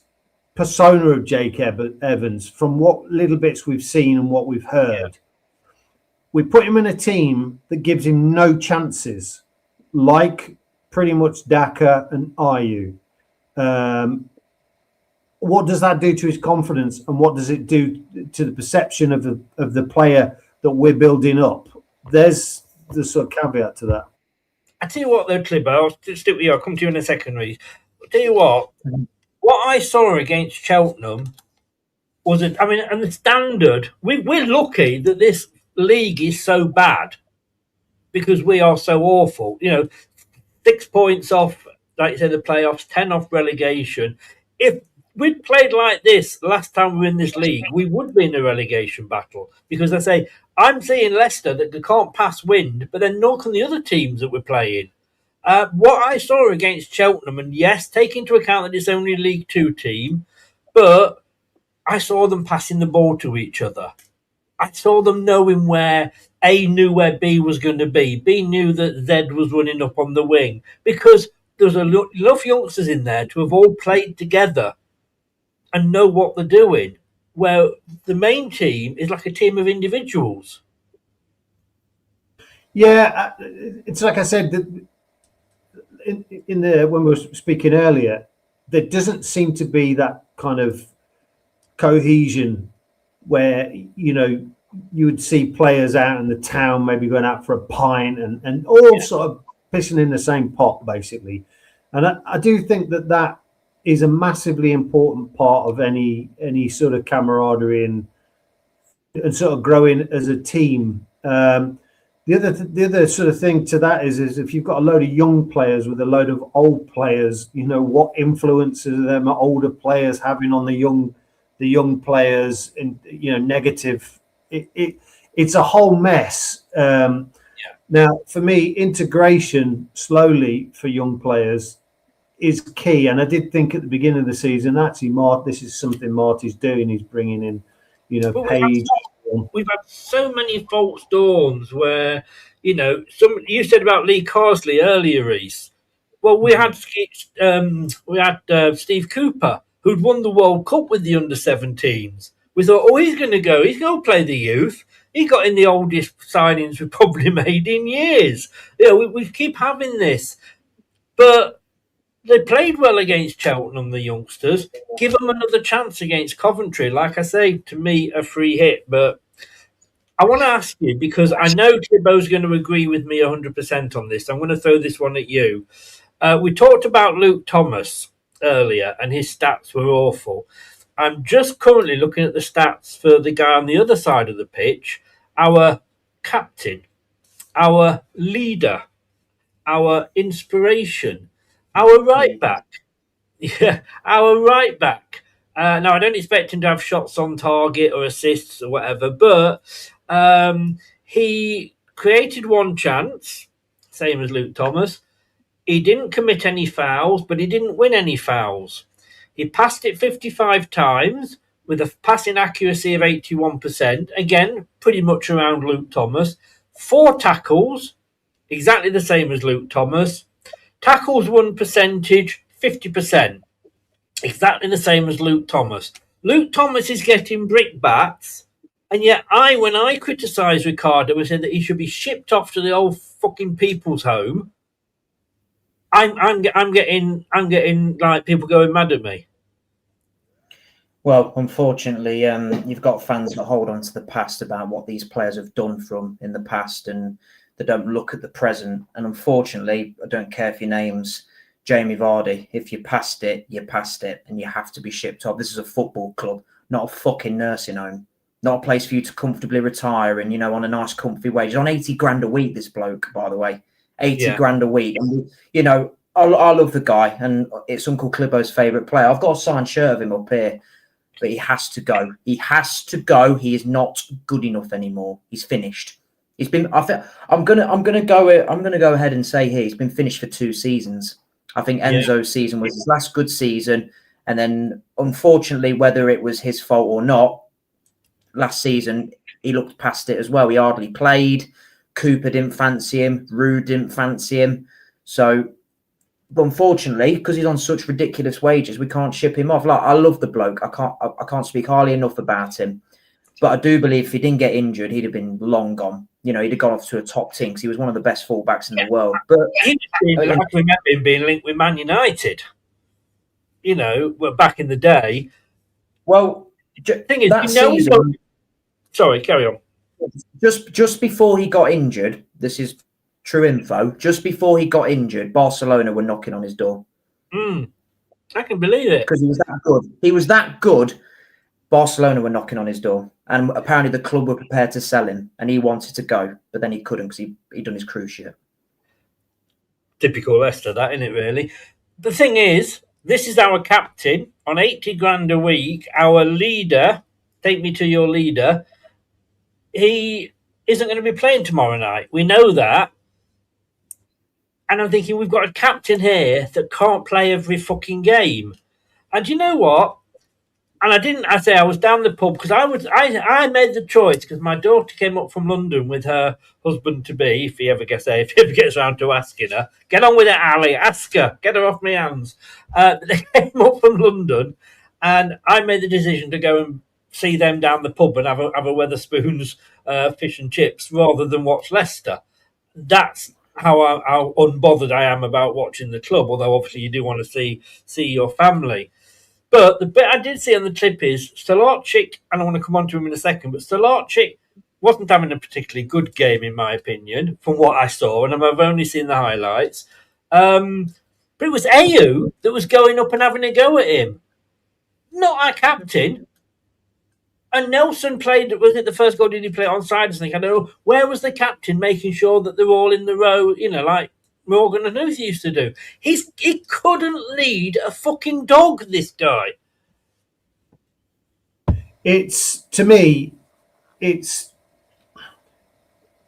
persona of Jake Evans from what little bits we've seen and what we've heard. We put him in a team that gives him no chances, like pretty much Daka and Ayew. What does that do to his confidence, and what does it do to the perception of the player that we're building up? There's the sort of caveat to that. I tell you what, though, Clibber, I'll come to you in a second, Reece. I'll tell you what I saw against Cheltenham was and the standard. We're lucky that this league is so bad because we are so awful. 6 points off, like you said, the playoffs, 10 off relegation. If we'd played like this last time we were in this league, we would be in a relegation battle. Because I'm seeing Leicester that they can't pass wind, but then nor can the other teams that we're playing. What I saw against Cheltenham, and yes, take into account that it's only a League Two team, but I saw them passing the ball to each other. I saw them knowing where A knew where B was going to be. B knew that Z was running up on the wing because there's enough youngsters in there to have all played together and know what they're doing. Where the main team is like a team of individuals. Yeah, it's like I said in the when we were speaking earlier, there doesn't seem to be that kind of cohesion where you would see players out in the town maybe going out for a pint and all sort of pissing in the same pot basically. And I do think that is a massively important part of any sort of camaraderie and sort of growing as a team. The other sort of thing to that is if you've got a load of young players with a load of old players, what influences are them older players having on the young players, and negative. It's a whole mess. Now, for me, integration slowly for young players is key. And I did think at the beginning of the season, actually, this is something Marty's doing. He's bringing in, Page. We've had so many false dawns where, you said about Lee Carsley earlier, Reese. Well, we had Steve Cooper, who'd won the World Cup with the under-17s. We thought, he's going to play the youth. He got in the oldest signings we've probably made in years. We keep having this. But they played well against Cheltenham, the youngsters. Give them another chance against Coventry. Like I say, to me, a free hit. But I want to ask you, because I know Tibbo's going to agree with me 100% on this. I'm going to throw this one at you. We talked about Luke Thomas earlier, and his stats were awful. I'm just currently looking at the stats for the guy on the other side of the pitch, our captain, our leader, our inspiration, our right back. Yeah, our right back. Now, I don't expect him to have shots on target or assists or whatever, but he created one chance, same as Luke Thomas. He didn't commit any fouls, but he didn't win any fouls. He passed it 55 times with a passing accuracy of 81%. Again, pretty much around Luke Thomas. 4 tackles, exactly the same as Luke Thomas. Tackles won percentage, 50%. Exactly the same as Luke Thomas. Luke Thomas is getting brickbats, and yet when I criticised Ricardo and said that he should be shipped off to the old fucking people's home, I'm getting like people going mad at me. Well, unfortunately, you've got fans that hold on to the past about what these players have done from in the past, and they don't look at the present. And unfortunately, I don't care if your name's Jamie Vardy. If you passed it, you passed it, and you have to be shipped off. This is a football club, not a fucking nursing home. Not a place for you to comfortably retire and, on a nice, comfy wage. He's on 80 grand a week, this bloke, by the way. 80 grand a week. And, I love the guy, and it's Uncle Clibbo's favourite player. I've got a signed shirt of him up here, but he has to go. He has to go. He is not good enough anymore. He's finished. He's been. I'm gonna go ahead and say here he's been finished for 2 seasons. I think Enzo's season was his last good season, and then unfortunately, whether it was his fault or not, last season he looked past it as well. He hardly played. Cooper didn't fancy him. Rude didn't fancy him. So, unfortunately, because he's on such ridiculous wages, we can't ship him off. Like, I love the bloke. I can't speak highly enough about him. But I do believe if he didn't get injured, he'd have been long gone. He'd have gone off to a top team because he was one of the best fullbacks in the world. But I remember him being linked with Man United. Back in the day. Well, the thing is, sorry, carry on. Just before he got injured, this is true info. Just before he got injured, Barcelona were knocking on his door. I can believe it because he was that good. He was that good. Barcelona were knocking on his door, and apparently the club were prepared to sell him, and he wanted to go, but then he couldn't because he'd done his cruise ship. Typical Leicester, that, isn't it? Really. The thing is, This is our captain on 80 grand a week, our leader. Take me to your leader. He isn't going to be playing tomorrow night. We know that. And I'm thinking, we've got a captain here that can't play every fucking game. And you know what? And I was down the pub because I made the choice because my daughter came up from London with her husband to be, if he ever gets around to asking her. Get on with it, Ali. Ask her. Get her off my hands. They came up from London, and I made the decision to go and see them down the pub and have a Weatherspoons fish and chips rather than watch Leicester. That's how unbothered I am about watching the club. Although obviously you do want to see your family. But the bit I did see on the clip is Stolarczyk, and I want to come on to him in a second, but Stolarczyk wasn't having a particularly good game, in my opinion, from what I saw, and I've only seen the highlights. But it was Ayew that was going up and having a go at him, not our captain. And Nelson played, was it the first goal, did he play onside? I think, I don't know. Where was the captain making sure that they're all in the row, like Morgan and Huth used to do? He couldn't lead a fucking dog, this guy. To me, it's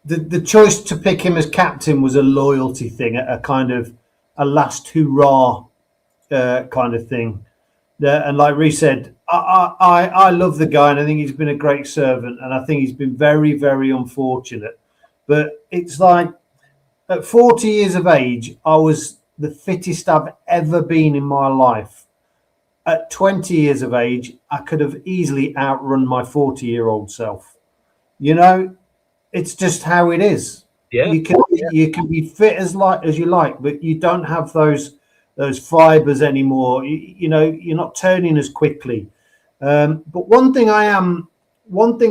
the choice to pick him as captain was a loyalty thing, a kind of a last hurrah kind of thing. And like Rhys said, I love the guy, and I think he's been a great servant, and I think he's been very, very unfortunate. But it's like at 40 years of age, I was the fittest I've ever been in my life. At 20 years of age, I could have easily outrun my 40-year-old self. It's just how it is. Yeah. You can be fit as you like, but you don't have those fibers anymore. You're not turning as quickly. But one thing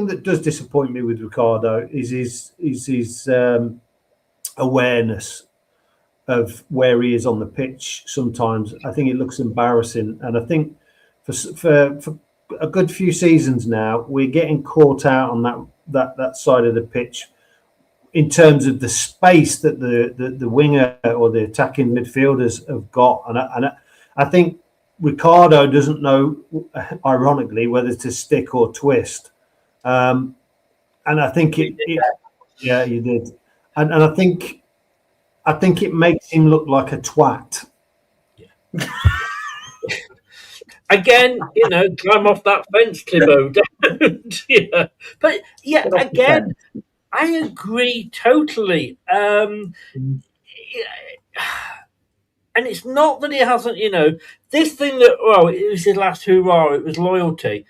that does disappoint me with Ricardo is his awareness of where he is on the pitch. Sometimes I think it looks embarrassing, and I think for a good few seasons now we're getting caught out on that side of the pitch in terms of the space that the winger or the attacking midfielders have got, and I think Ricardo doesn't know, ironically, whether to stick or twist, and I think yeah, you did, and I think it makes him look like a twat. Yeah. Again, climb off that fence, Clibo. But yeah, again, I agree totally. And it's not that he hasn't, this thing that, it was his last hurrah, it was loyalty.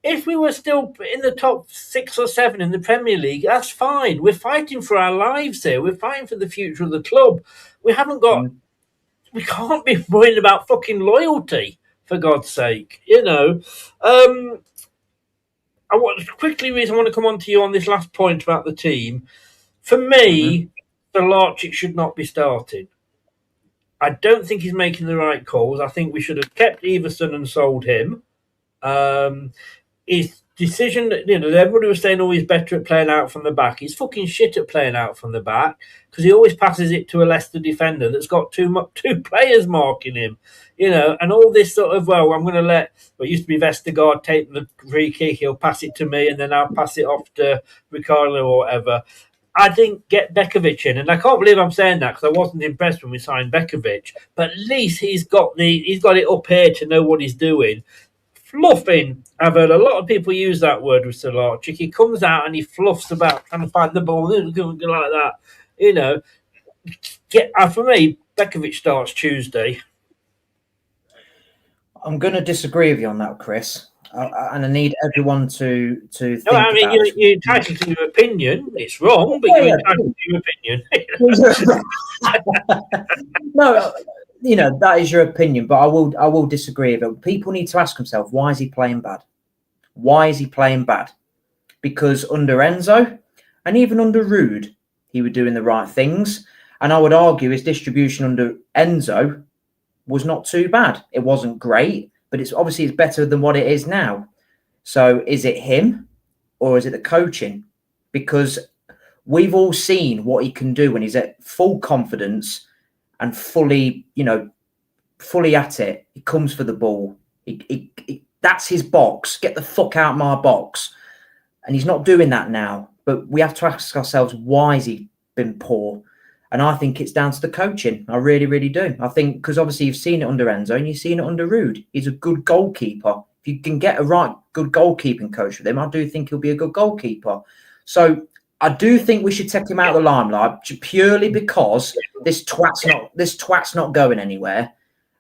If we were still in the top 6 or 7 in the Premier League, that's fine. We're fighting for our lives here. We're fighting for the future of the club. We can't be worrying about fucking loyalty, for God's sake. I want to come on to you on this last point about the team. For me, Stolarczyk should not be starting. I don't think he's making the right calls. I think we should have kept Everson and sold him. His decision, everybody was saying, he's better at playing out from the back. He's fucking shit at playing out from the back because he always passes it to a Leicester defender that's got two players marking him, and all this sort of, I'm going to let what used to be Vestergaard take the free kick, he'll pass it to me, and then I'll pass it off to Ricardo or whatever. I think get Bekovic in, and I can't believe I'm saying that because I wasn't impressed when we signed Bekovic, but at least he's got it up here to know what he's doing. Fluffing. I've heard a lot of people use that word with Stolarczyk. He comes out and he fluffs about trying to find the ball, like that. For me, Bekovic starts Tuesday. I'm going to disagree with you on that, Chris, and I need everyone to think. No, I mean you're entitled to your opinion. It's wrong, but you're entitled to your opinion. No. That is your opinion, but I will disagree with it. People need to ask themselves, why is he playing bad? Why is he playing bad? Because under Enzo and even under Ruud, he was doing the right things. And I would argue his distribution under Enzo was not too bad. It wasn't great, but it's better than what it is now. So is it him or is it the coaching? Because we've all seen what he can do when he's at full confidence and fully fully at it. He comes for the ball. That's his box. Get the fuck out of my box. And he's not doing that now. But we have to ask ourselves, why has he been poor? And I think it's down to the coaching. I really, really do. I think because obviously you've seen it under Enzo and you've seen it under Rude. He's a good goalkeeper. If you can get a good goalkeeping coach with him, I do think he'll be a good goalkeeper. So I do think we should take him out of the limelight purely because this twat's not going anywhere.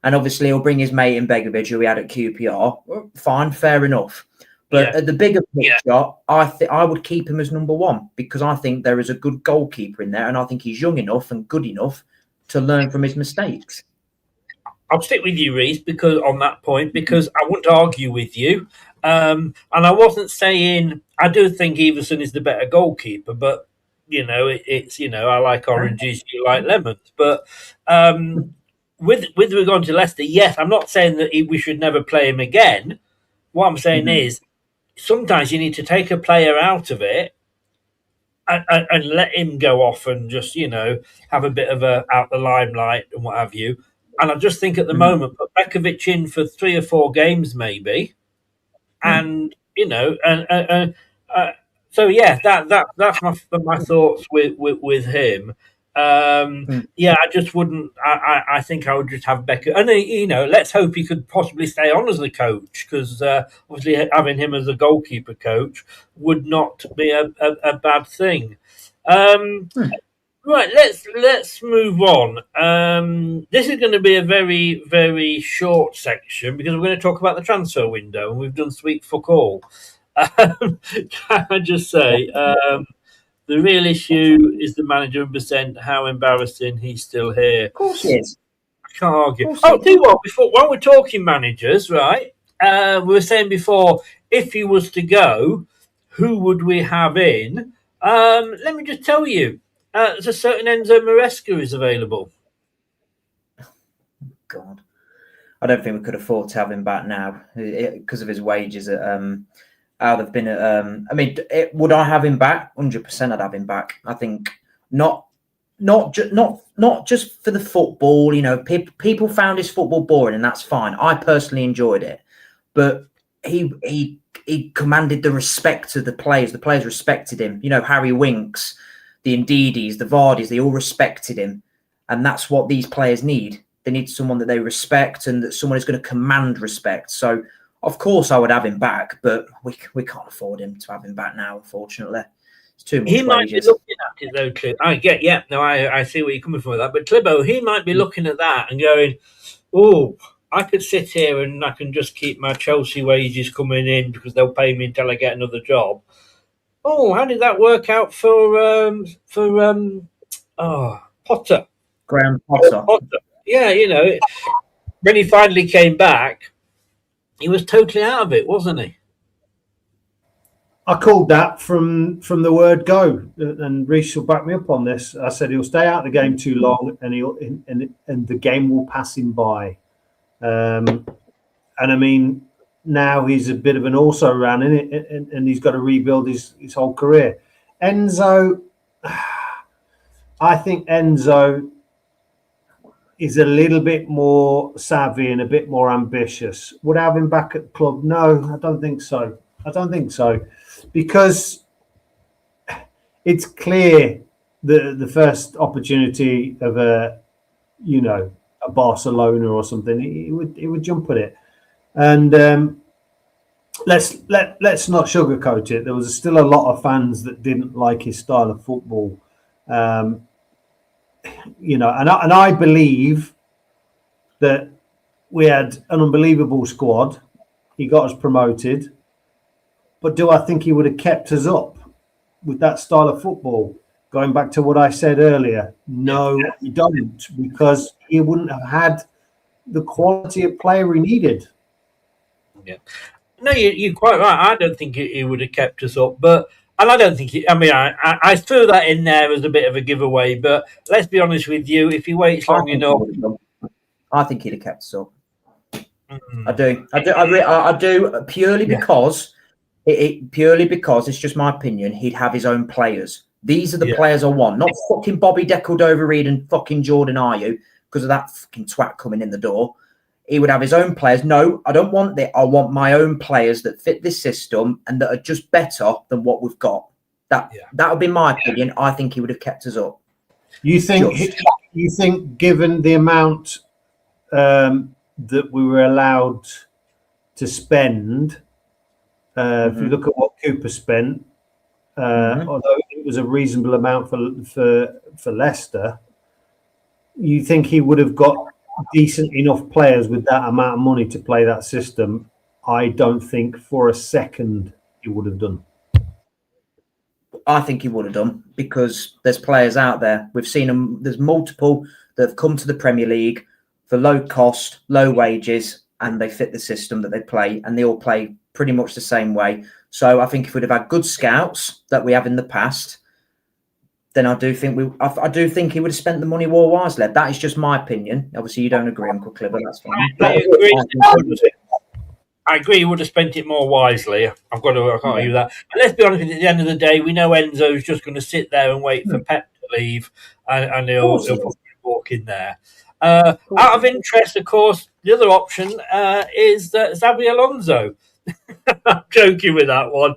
And obviously he'll bring his mate in Begovic, who he had at QPR. Fine, fair enough. But at the bigger picture, I would keep him as number one because I think there is a good goalkeeper in there, and I think he's young enough and good enough to learn from his mistakes. I'll stick with you, Reece, because on that point, because I wouldn't argue with you. And I wasn't saying I do think Everson is the better goalkeeper, but it's I like oranges, you like lemons. But with regard to Leicester, yes, I'm not saying that we should never play him again. What I'm saying is, sometimes you need to take a player out of it and let him go off and just, have a bit of a out the limelight and what have you. And I just think at the moment, put Begovic in for 3 or 4 games maybe. And, so yeah, that's my thoughts with him. I just wouldn't. I think I would just have Becker, and let's hope he could possibly stay on as the coach because obviously having him as a goalkeeper coach would not be a bad thing. Right, let's move on. This is going to be a very, very short section because we're going to talk about the transfer window, and we've done sweet fuck all. Can I just say? The real issue is the manager and how embarrassing he's still here. Of course he is. I can't argue. Oh, tell you what, while we're talking managers, right, we were saying before, if he was to go, who would we have in? Let me just tell you, there's a certain Enzo Maresca is available. God. I don't think we could afford to have him back now because of his wages at... I'd have been. Would I have him back? 100%, I'd have him back. I think not just for the football. People found his football boring, and that's fine. I personally enjoyed it, but he commanded the respect of the players. The players respected him. Harry Winks, the Ndidis, the Vardis, they all respected him, and that's what these players need. They need someone that they respect, and that someone is going to command respect. So. Of course, I would have him back, but we can't afford him to have him back now, unfortunately. It's too much He might wages. be looking at it, though, Clib. I see where you're coming from with that. But, Clibbo, he might be looking at that and going, oh, I could sit here and I can just keep my Chelsea wages coming in because they'll pay me until I get another job. Oh, how did that work out for Potter? Graham Potter. Yeah, when he finally came back, he was totally out of it, wasn't he? I called that from the word go, and Reece will back me up on this. I said he'll stay out of the game too long, and the game will pass him by. And I mean, now he's a bit of an also-ran in it, and he's got to rebuild his whole career. Enzo, I think Enzo is a little bit more savvy and a bit more ambitious. Would I have him back at the club? No, I don't think so. Because it's clear the first opportunity of a Barcelona or something, he would jump at it. And let's not sugarcoat it. There was still a lot of fans that didn't like his style of football. And I believe that we had an unbelievable squad. He got us promoted. But do I think he would have kept us up with that style of football? Going back to what I said earlier, no, he don't, because he wouldn't have had the quality of player he needed. Yeah. No, you're quite right. I don't think he would have kept us up, and I don't think I threw that in there as a bit of a giveaway, but let's be honest with you, if he waits long enough... I think he'd have kept us up. I do, purely because... Purely because it's just my opinion, he'd have his own players. These are the players I want, not fucking Bobby Decordova-Reid and fucking Jordan Ayew because of that fucking twat coming in the door. he would have his own players. No, I don't want that. I want my own players that fit this system and that are just better than what we've got. That would be my opinion. I think he would have kept us up. You think given the amount that we were allowed to spend, if you look at what Cooper spent, although it was a reasonable amount for Leicester, you think he would have got decent enough players with that amount of money to play that system? I don't think for a second he would have done. I think he would have done, because there's players out there. We've seen them. There's multiple that have come to the Premier League for low cost, low wages, and they fit the system that they play, and they all play pretty much the same way. So I think if we'd have had good scouts that we have in the past, then I do think he would have spent the money more wisely. That is just my opinion. Obviously, you don't agree, Uncle Clive, that's fine. I agree. He would have spent it more wisely. I can't argue that. And let's be honest, at the end of the day, we know Enzo's just going to sit there and wait for Pep to leave, and he'll probably walk in there. Out of interest, of course, the other option is Xabi Alonso. I'm joking with that one.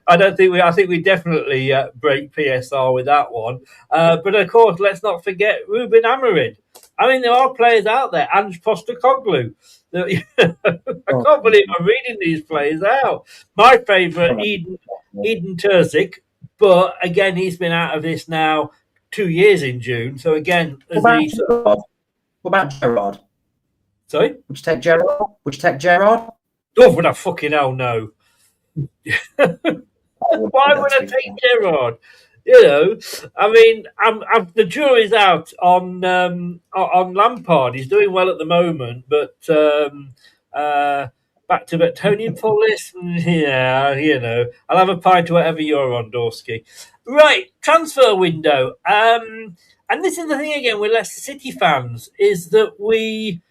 I think we definitely break PSR with that one. But of course, let's not forget Ruben Amorim. I mean, there are players out there. Ange Postecoglou. I can't believe I'm reading these players out. My favourite, Eden Terzic, but again, he's been out of this now 2 years in June. So again, what about Gerrard? Sorry, would you take Gerrard? Oh, would I fucking hell no? Why would I take Gerrard? You know, I mean, the jury's out on Lampard. He's doing well at the moment, but back to Betonian Police, yeah, you know, I'll have a pint or whatever you're on, Dorsky. Right, transfer window. And this is the thing again with Leicester City fans, is that we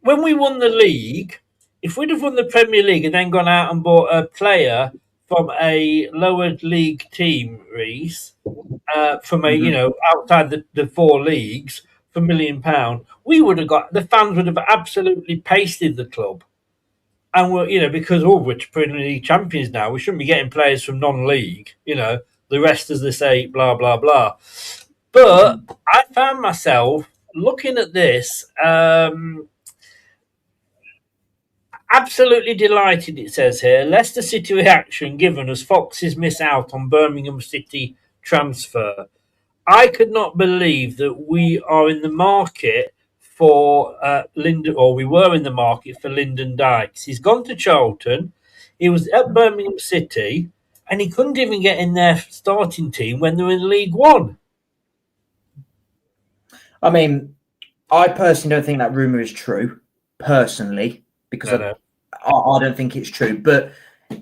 when we won the league, if we'd have won the Premier League and then gone out and bought a player from a lower league team, Reese, from a outside the four leagues for £1 million, we would have got, the fans would have absolutely pasted the club, and we're because we're Premier League champions now, we shouldn't be getting players from non-league. The rest, as they say, blah blah blah. But I found myself looking at this. Absolutely delighted, it says here. Leicester City reaction given as Foxes miss out on Birmingham City transfer. I could not believe that we are in the market for we were in the market for Lyndon Dykes. He's gone to Charlton. He was at Birmingham City, and he couldn't even get in their starting team when they were in League One. I mean, I personally don't think that rumour is true, personally, because I don't think it's true. But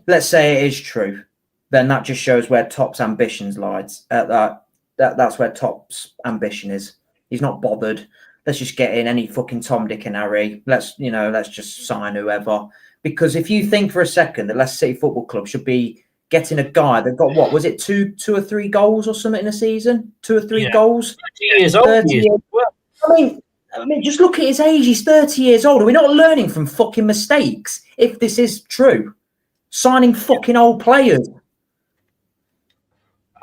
let's say it is true, then that just shows where Top's ambitions lies. That's where Top's ambition is. He's not bothered. Let's just get in any fucking Tom, Dick, and Harry. Let's just sign whoever. Because if you think for a second that Leicester City Football Club should be getting a guy that got what was it, two or three goals or something in a season, 2 or 3 goals. 30 years old. 30 years. I mean, just look at his age. He's 30 years old. Are we not learning from fucking mistakes? If this is true, signing fucking old players.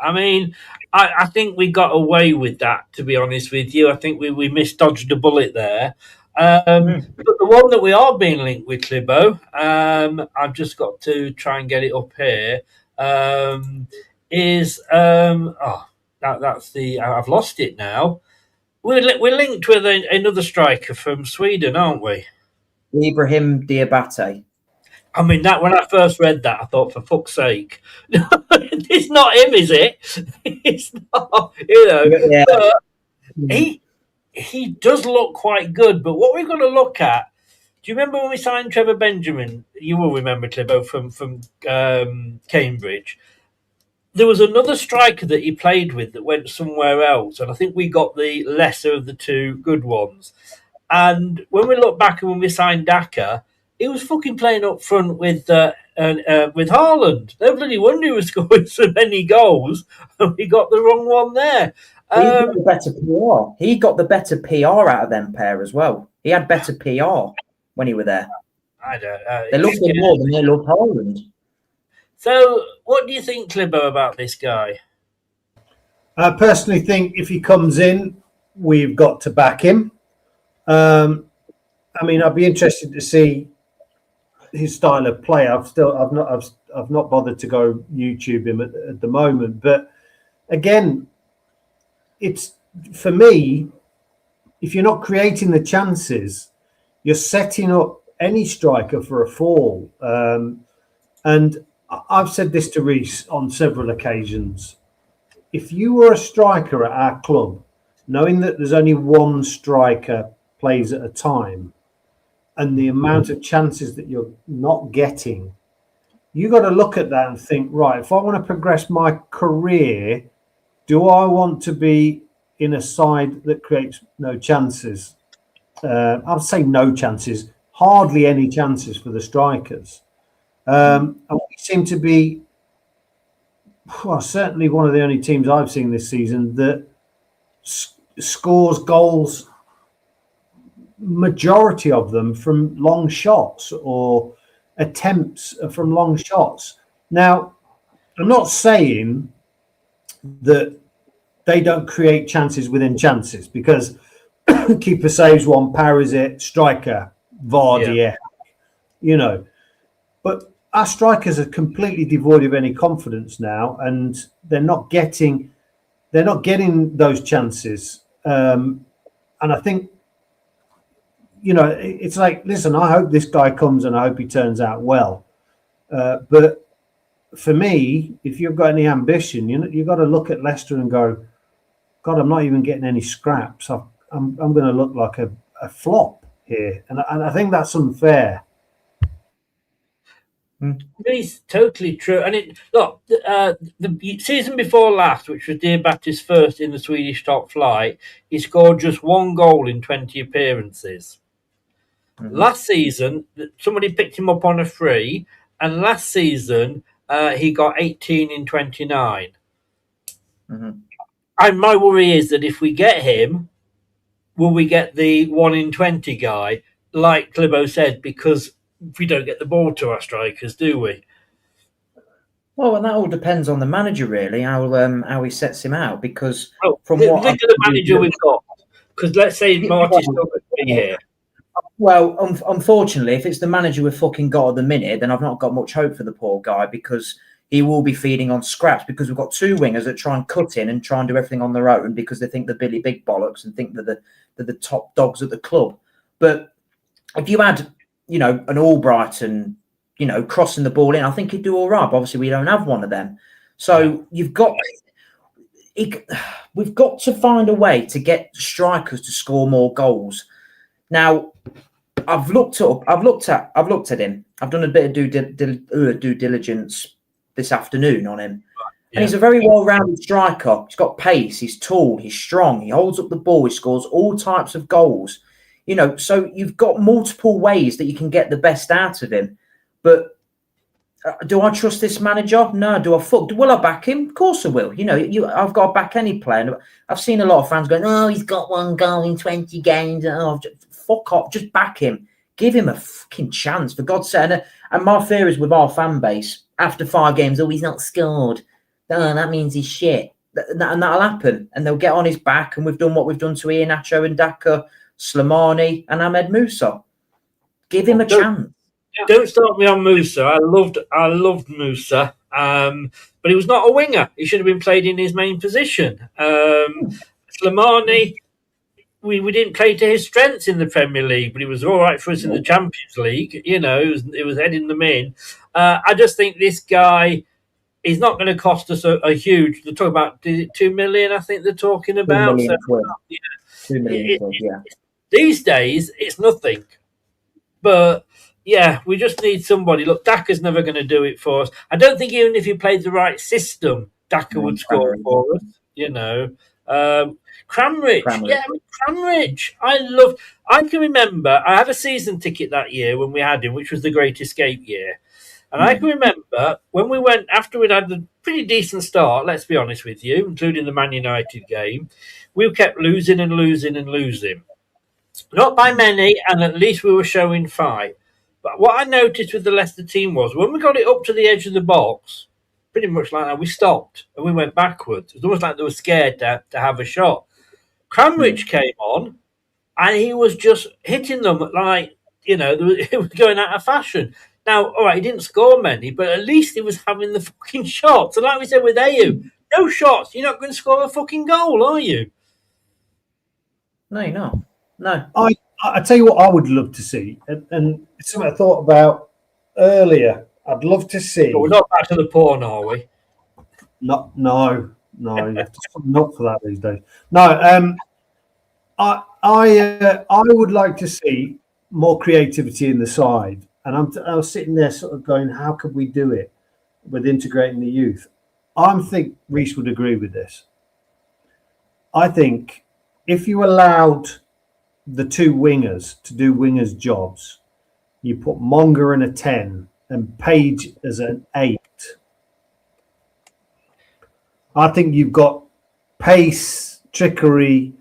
I mean, I think we got away with that, to be honest with you. I think we misdodged a bullet there. But the one that we are being linked with, Clibbo, I've just got to try and get it up here, is that's the I've lost it now. We're linked with another striker from Sweden, aren't we? Ibrahim Diabate. I mean, that when I first read that, I thought, for fuck's sake, it's not him, is it? It's not, Yeah. He does look quite good, but what we're going to look at, do you remember when we signed Trevor Benjamin? You will remember, Clibbo, from Cambridge. There was another striker that he played with that went somewhere else, and I think we got the lesser of the two good ones. And when we look back and when we signed Daka, he was fucking playing up front with Haaland. No bloody wonder he was scoring so many goals, and we got the wrong one there. He got the better PR. He got the better PR out of them pair as well. He had better PR when he was there. I don't. They loved him more than they loved Holland. So, what do you think, Clibbo, about this guy? I personally think if he comes in, we've got to back him. I mean, I'd be interested to see his style of play. I've not bothered to go YouTube him at the moment. But again, it's for me, if you're not creating the chances, you're setting up any striker for a fall. And I've said this to Reece on several occasions. If you were a striker at our club, knowing that there's only one striker plays at a time, and the amount of chances that you're not getting, you got to look at that and think, right, if I want to progress my career, do I want to be in a side that creates no chances? I'd say no chances, hardly any chances for the strikers. And we seem to be, well, certainly one of the only teams I've seen this season that scores goals, majority of them from long shots or attempts from long shots. Now, I'm not saying that they don't create chances within chances, because keeper saves one, parries it, striker, Vardy, but our strikers are completely devoid of any confidence now, and they're not getting those chances. And I think, it's like, listen, I hope this guy comes and I hope he turns out well. But for me, if you've got any ambition, you've got to look at Leicester and go, God, I'm not even getting any scraps. I'm going to look like a flop here. And I think that's unfair. It's totally true. And the season before last, which was Diabate's first in the Swedish top flight, he scored just one goal in 20 appearances. Last season, somebody picked him up on a free, and last season he got 18 in 29. And my worry is that if we get him, will we get the 1 in 20 guy, like Clibbo said, because we don't get the ball to our strikers, do we? Well, and that all depends on the manager, really, how he sets him out. Because from what the manager we've got, because let's say Marty's still going to be here. Well, unfortunately, if it's the manager we've fucking got at the minute, then I've not got much hope for the poor guy, because he will be feeding on scraps, because we've got two wingers that try and cut in and try and do everything on their own because they think they're Billy Big Bollocks and think they're the top dogs at the club. But if you had, an Albrighton, crossing the ball in, I think he'd do all right. But obviously, we don't have one of them. So we've got to find a way to get strikers to score more goals. Now, I've looked at him. I've done a bit of due diligence this afternoon on him. And he's a very well-rounded striker. He's got pace, he's tall, he's strong, he holds up the ball, he scores all types of goals. So you've got multiple ways that you can get the best out of him. But do I trust this manager? No. Will I back him? Of course I will. I've got to back any player. I've seen a lot of fans going, oh, he's got one goal in 20 games. Oh, fuck off. Just back him. Give him a fucking chance, for God's sake. And my fear is with our fan base, after 5 games, oh, he's not scored. Oh, that means he's shit. And that'll happen. And they'll get on his back. And we've done what we've done to Iheanacho and Daka, Slimani and Ahmed Musa. Give him a chance. Don't start me on Musa. I loved Musa, but he was not a winger. He should have been played in his main position. Slimani, we didn't play to his strengths in the Premier League, but he was all right for us in the Champions League. It was heading them in. I just think this guy, he's not going to cost us a huge. They're talking about 2 million. I think they're talking about 2 million. 2 million. These days, it's nothing. But yeah, we just need somebody. Look, Daka's never going to do it for us. I don't think even if you played the right system, Daka would score for us. Cranbridge. Yeah, Cranbridge. I can remember, I had a season ticket that year when we had him, which was the Great Escape year. And I can remember when we went, after we'd had the pretty decent start, let's be honest with you, including the Man United game. We kept losing and losing and losing. Not by many, and at least we were showing fight. But what I noticed with the Leicester team was when we got it up to the edge of the box, pretty much like that, we stopped and we went backwards. It was almost like they were scared to have a shot. Cranwich came on, and he was just hitting them like, it was going out of fashion. Now, all right, he didn't score many, but at least he was having the fucking shots. And like we said with Ayew, no shots, you're not going to score a fucking goal, are you? No, you're not. No. I tell you what I would love to see, and it's something I thought about earlier. I'd love to see. But we're not back to the porn, are we? No, you have to sign up for that these days. No, I would like to see more creativity in the side, and I was sitting there sort of going, how could we do it with integrating the youth? I think Reece would agree with this. I think if you allowed the two wingers to do wingers' jobs, you put Monger in a 10 and Page as an 8. I think you've got pace, trickery.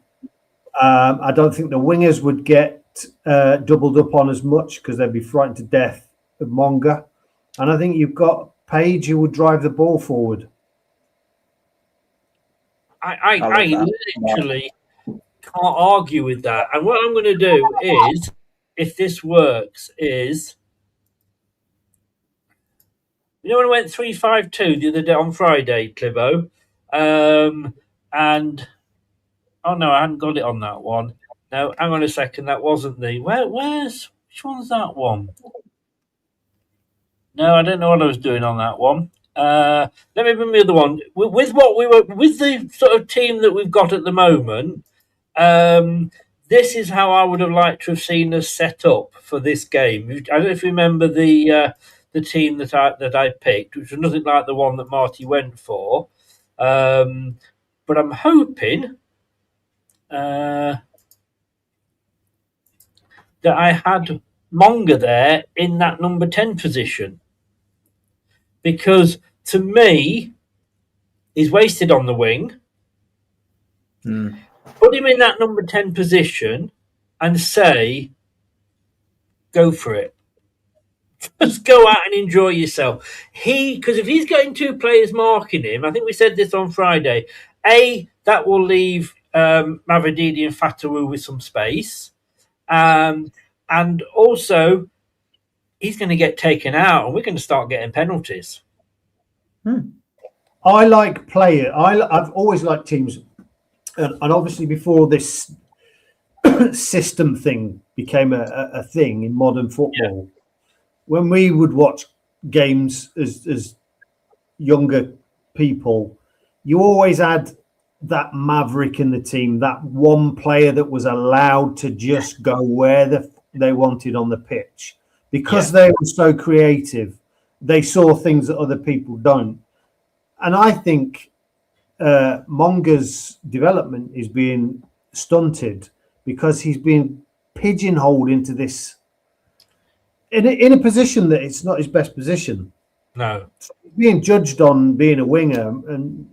I don't think the wingers would get doubled up on as much because they'd be frightened to death of Monger. And I think you've got Page who would drive the ball forward. I literally can't argue with that. And what I'm going to do is, if this works, is when I went 3-5-2 the other day on Friday, Clivo, and oh no, I hadn't got it on that one. No, hang on a second, that wasn't the which one's that one? No, I don't know what I was doing on that one. Let me bring the other one. With the sort of team that we've got at the moment, this is how I would have liked to have seen us set up for this game. I don't know if you remember the team that I picked, which was nothing like the one that Marty went for. But I'm hoping that I had Monger there in that number 10 position. Because to me, he's wasted on the wing. Put him in that number 10 position and say, go for it. Just go out and enjoy yourself. Because if he's getting two players marking him, I think we said this on Friday, that will leave Mavididi and Fatawu with some space. And also, he's going to get taken out and we're going to start getting penalties. I like player. I've always liked teams, and obviously before this system thing became a thing in modern football, when we would watch games as younger people, you always had that maverick in the team, that one player that was allowed to just go where they wanted on the pitch. Because they were so creative, they saw things that other people don't. And I think Monger's development is being stunted because he's being pigeonholed into this in a position that it's not his best position. No. He's being judged on being a winger, and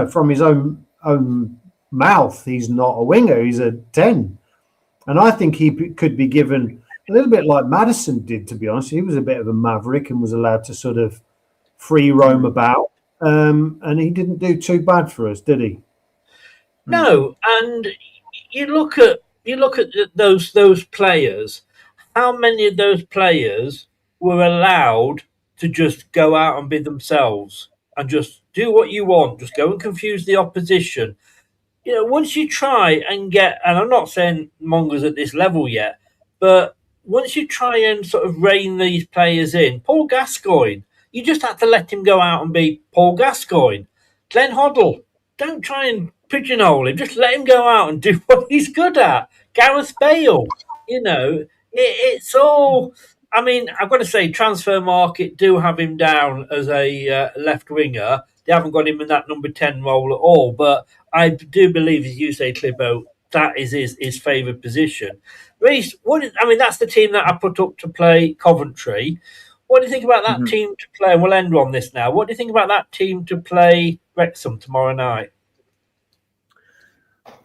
from his own mouth, he's not a winger, he's a 10. And I think he could be given a little bit like Maddison did, to be honest. He was a bit of a maverick and was allowed to sort of free roam about. And he didn't do too bad for us, did he? No, and you look at those players. How many of those players were allowed to just go out and be themselves and just do what you want, just go and confuse the opposition? Once you try and get, and I'm not saying Monger's at this level yet, but once you try and sort of rein these players in, Paul Gascoigne, you just had to let him go out and be Paul Gascoigne. Glenn Hoddle, don't try and pigeonhole him. Just let him go out and do what he's good at. Gareth Bale, it's all... I mean, I've got to say, Transfer Market do have him down as a left winger. They haven't got him in that number 10 role at all. But I do believe, as you say, Clibo, that is his favoured position. Reece, that's the team that I put up to play Coventry. What do you think about that team to play? And we'll end on this now. What do you think about that team to play Wrexham tomorrow night?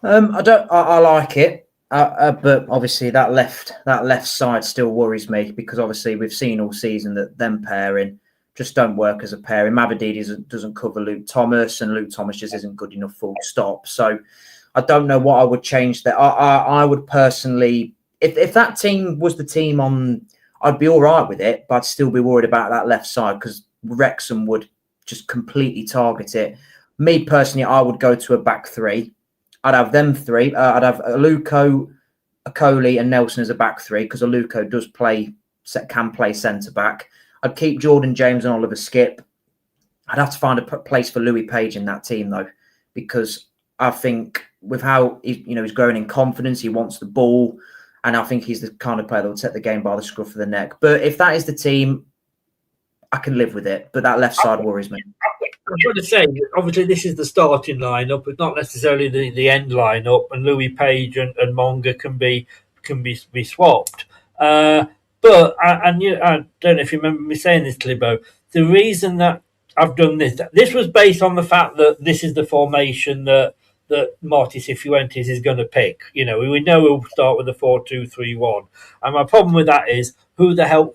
I like it, but obviously that left side still worries me, because obviously we've seen all season that them pairing just don't work as a pairing. Mavididi doesn't cover Luke Thomas, and Luke Thomas just isn't good enough, full stop. So I don't know what I would change there. I would personally, if that team was the team on, I'd be all right with it, but I'd still be worried about that left side, because Wrexham would just completely target it. Me personally, I would go to a back three. I'd have them three. I'd have Aluko, Akoli, and Nelson as a back three, because Aluko can play centre back. I'd keep Jordan James and Oliver Skip. I'd have to find a place for Louis Page in that team, though, because I think with how he's growing in confidence, he wants the ball, and I think he's the kind of player that will take the game by the scruff of the neck. But if that is the team, I can live with it. But that left side worries me. I'm going to say, obviously, this is the starting lineup, but not necessarily the end lineup. And Louis Page and Monga can be swapped. But I don't know if you remember me saying this, Clibo. The reason that I've done this was based on the fact that this is the formation that Marty Cifuentes is going to pick. We know he'll start with a 4-2-3-1, and my problem with that is who the hell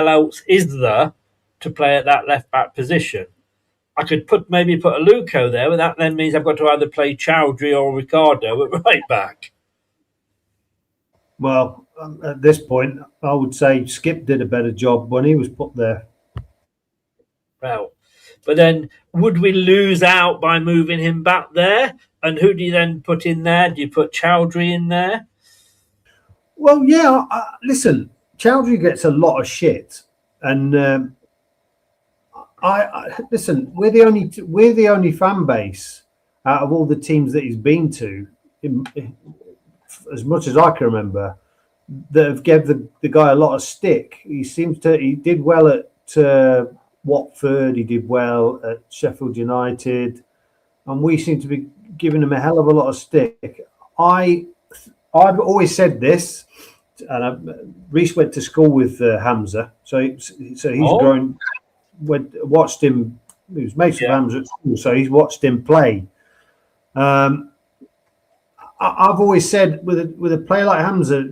else is there to play at that left back position? I could maybe put a Luco there, but that then means I've got to either play Chowdhury or Ricardo at right back. Well, at this point, I would say Skip did a better job when he was put there. Well, but then would we lose out by moving him back there? And who do you then put in there? Do you put Chowdhury in there? Well, yeah. Listen, Chowdhury gets a lot of shit, and I listen. We're the only fan base out of all the teams that he's been to, as much as I can remember, that have given the guy a lot of stick. He did well at Watford. He did well at Sheffield United, and we seem to be giving him a hell of a lot of stick. I've always said this, and Reece went to school with Hamza, so he's grown. Watched him. He was mates with Hamza at school, so he's watched him play. I've always said with a player like Hamza,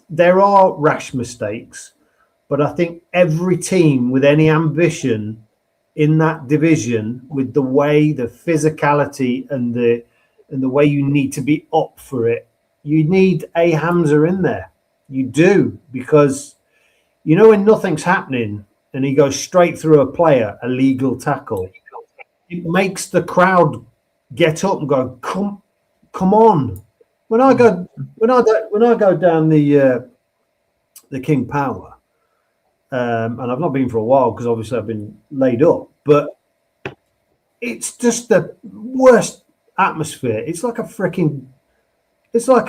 there are rash mistakes, but I think every team with any ambition in that division, with the physicality and the way you need to be up for it, you need a Hamza in there. You do, because when nothing's happening and he goes straight through a player, a legal tackle, it makes the crowd get up and go, come on. When I go down the King Power, and I've not been for a while because obviously I've been laid up, but it's just the worst atmosphere. It's like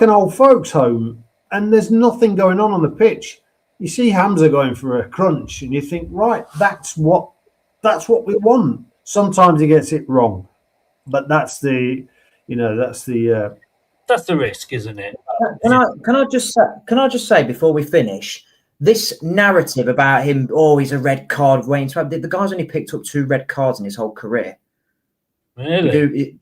an old folks' home, and there's nothing going on the pitch. You see Hamza going for a crunch, and you think, right, that's what we want. Sometimes he gets it wrong, but that's the risk, isn't it? Can I just say before we finish, this narrative about him, he's a red card waiting to happen. The guy's only picked up 2 red cards in his whole career. Really?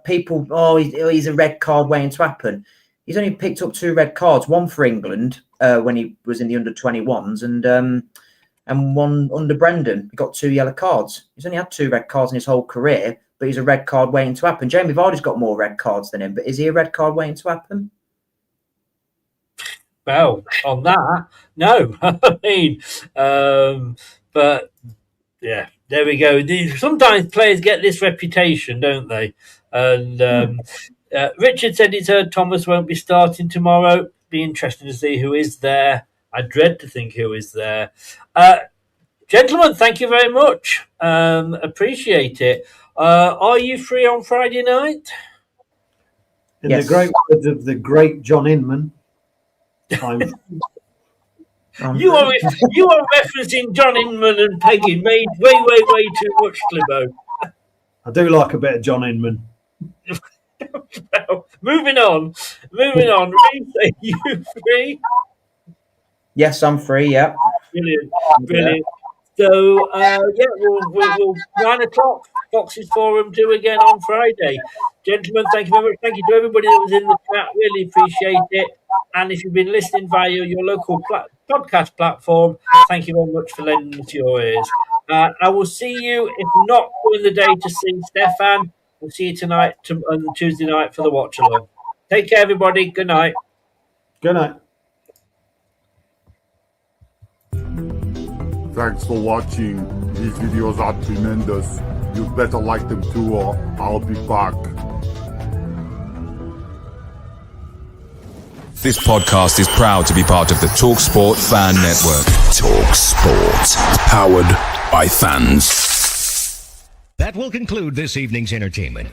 People, he's a red card waiting to happen. He's only picked up 2 red cards, one for England when he was in the under-21s, and one under Brendan. He got 2 yellow cards. He's only had 2 red cards in his whole career, but he's a red card waiting to happen. Jamie Vardy's got more red cards than him, but is he a red card waiting to happen? Well, on that, no. I mean, but yeah, there we go. Sometimes players get this reputation, don't they? And Richard said he's heard Thomas won't be starting tomorrow. Be interesting to see who is there. I dread to think who is there. Gentlemen, thank you very much. Appreciate it. Are you free on Friday night? The great words of the great John Inman. You are referencing John Inman and Peggy made way too much, Clibo. I do like a bit of John Inman. Well, moving on. Reece, are you free? Yes, I'm free. Yeah. Brilliant. So, we'll 9 o'clock, Fox's Forum 2 again on Friday. Gentlemen, thank you very much. Thank you to everybody that was in the chat. Really appreciate it. And if you've been listening via your local podcast platform, thank you very much for lending us your ears. I will see you, if not during the day to see Stefan, we'll see you tonight on Tuesday night for the watch along. Take care, everybody. Good night. Good night. Thanks for watching. These videos are tremendous. You better like them too, or I'll be back. This podcast is proud to be part of the TalkSport Fan Network. TalkSport. Powered by fans. That will conclude this evening's entertainment.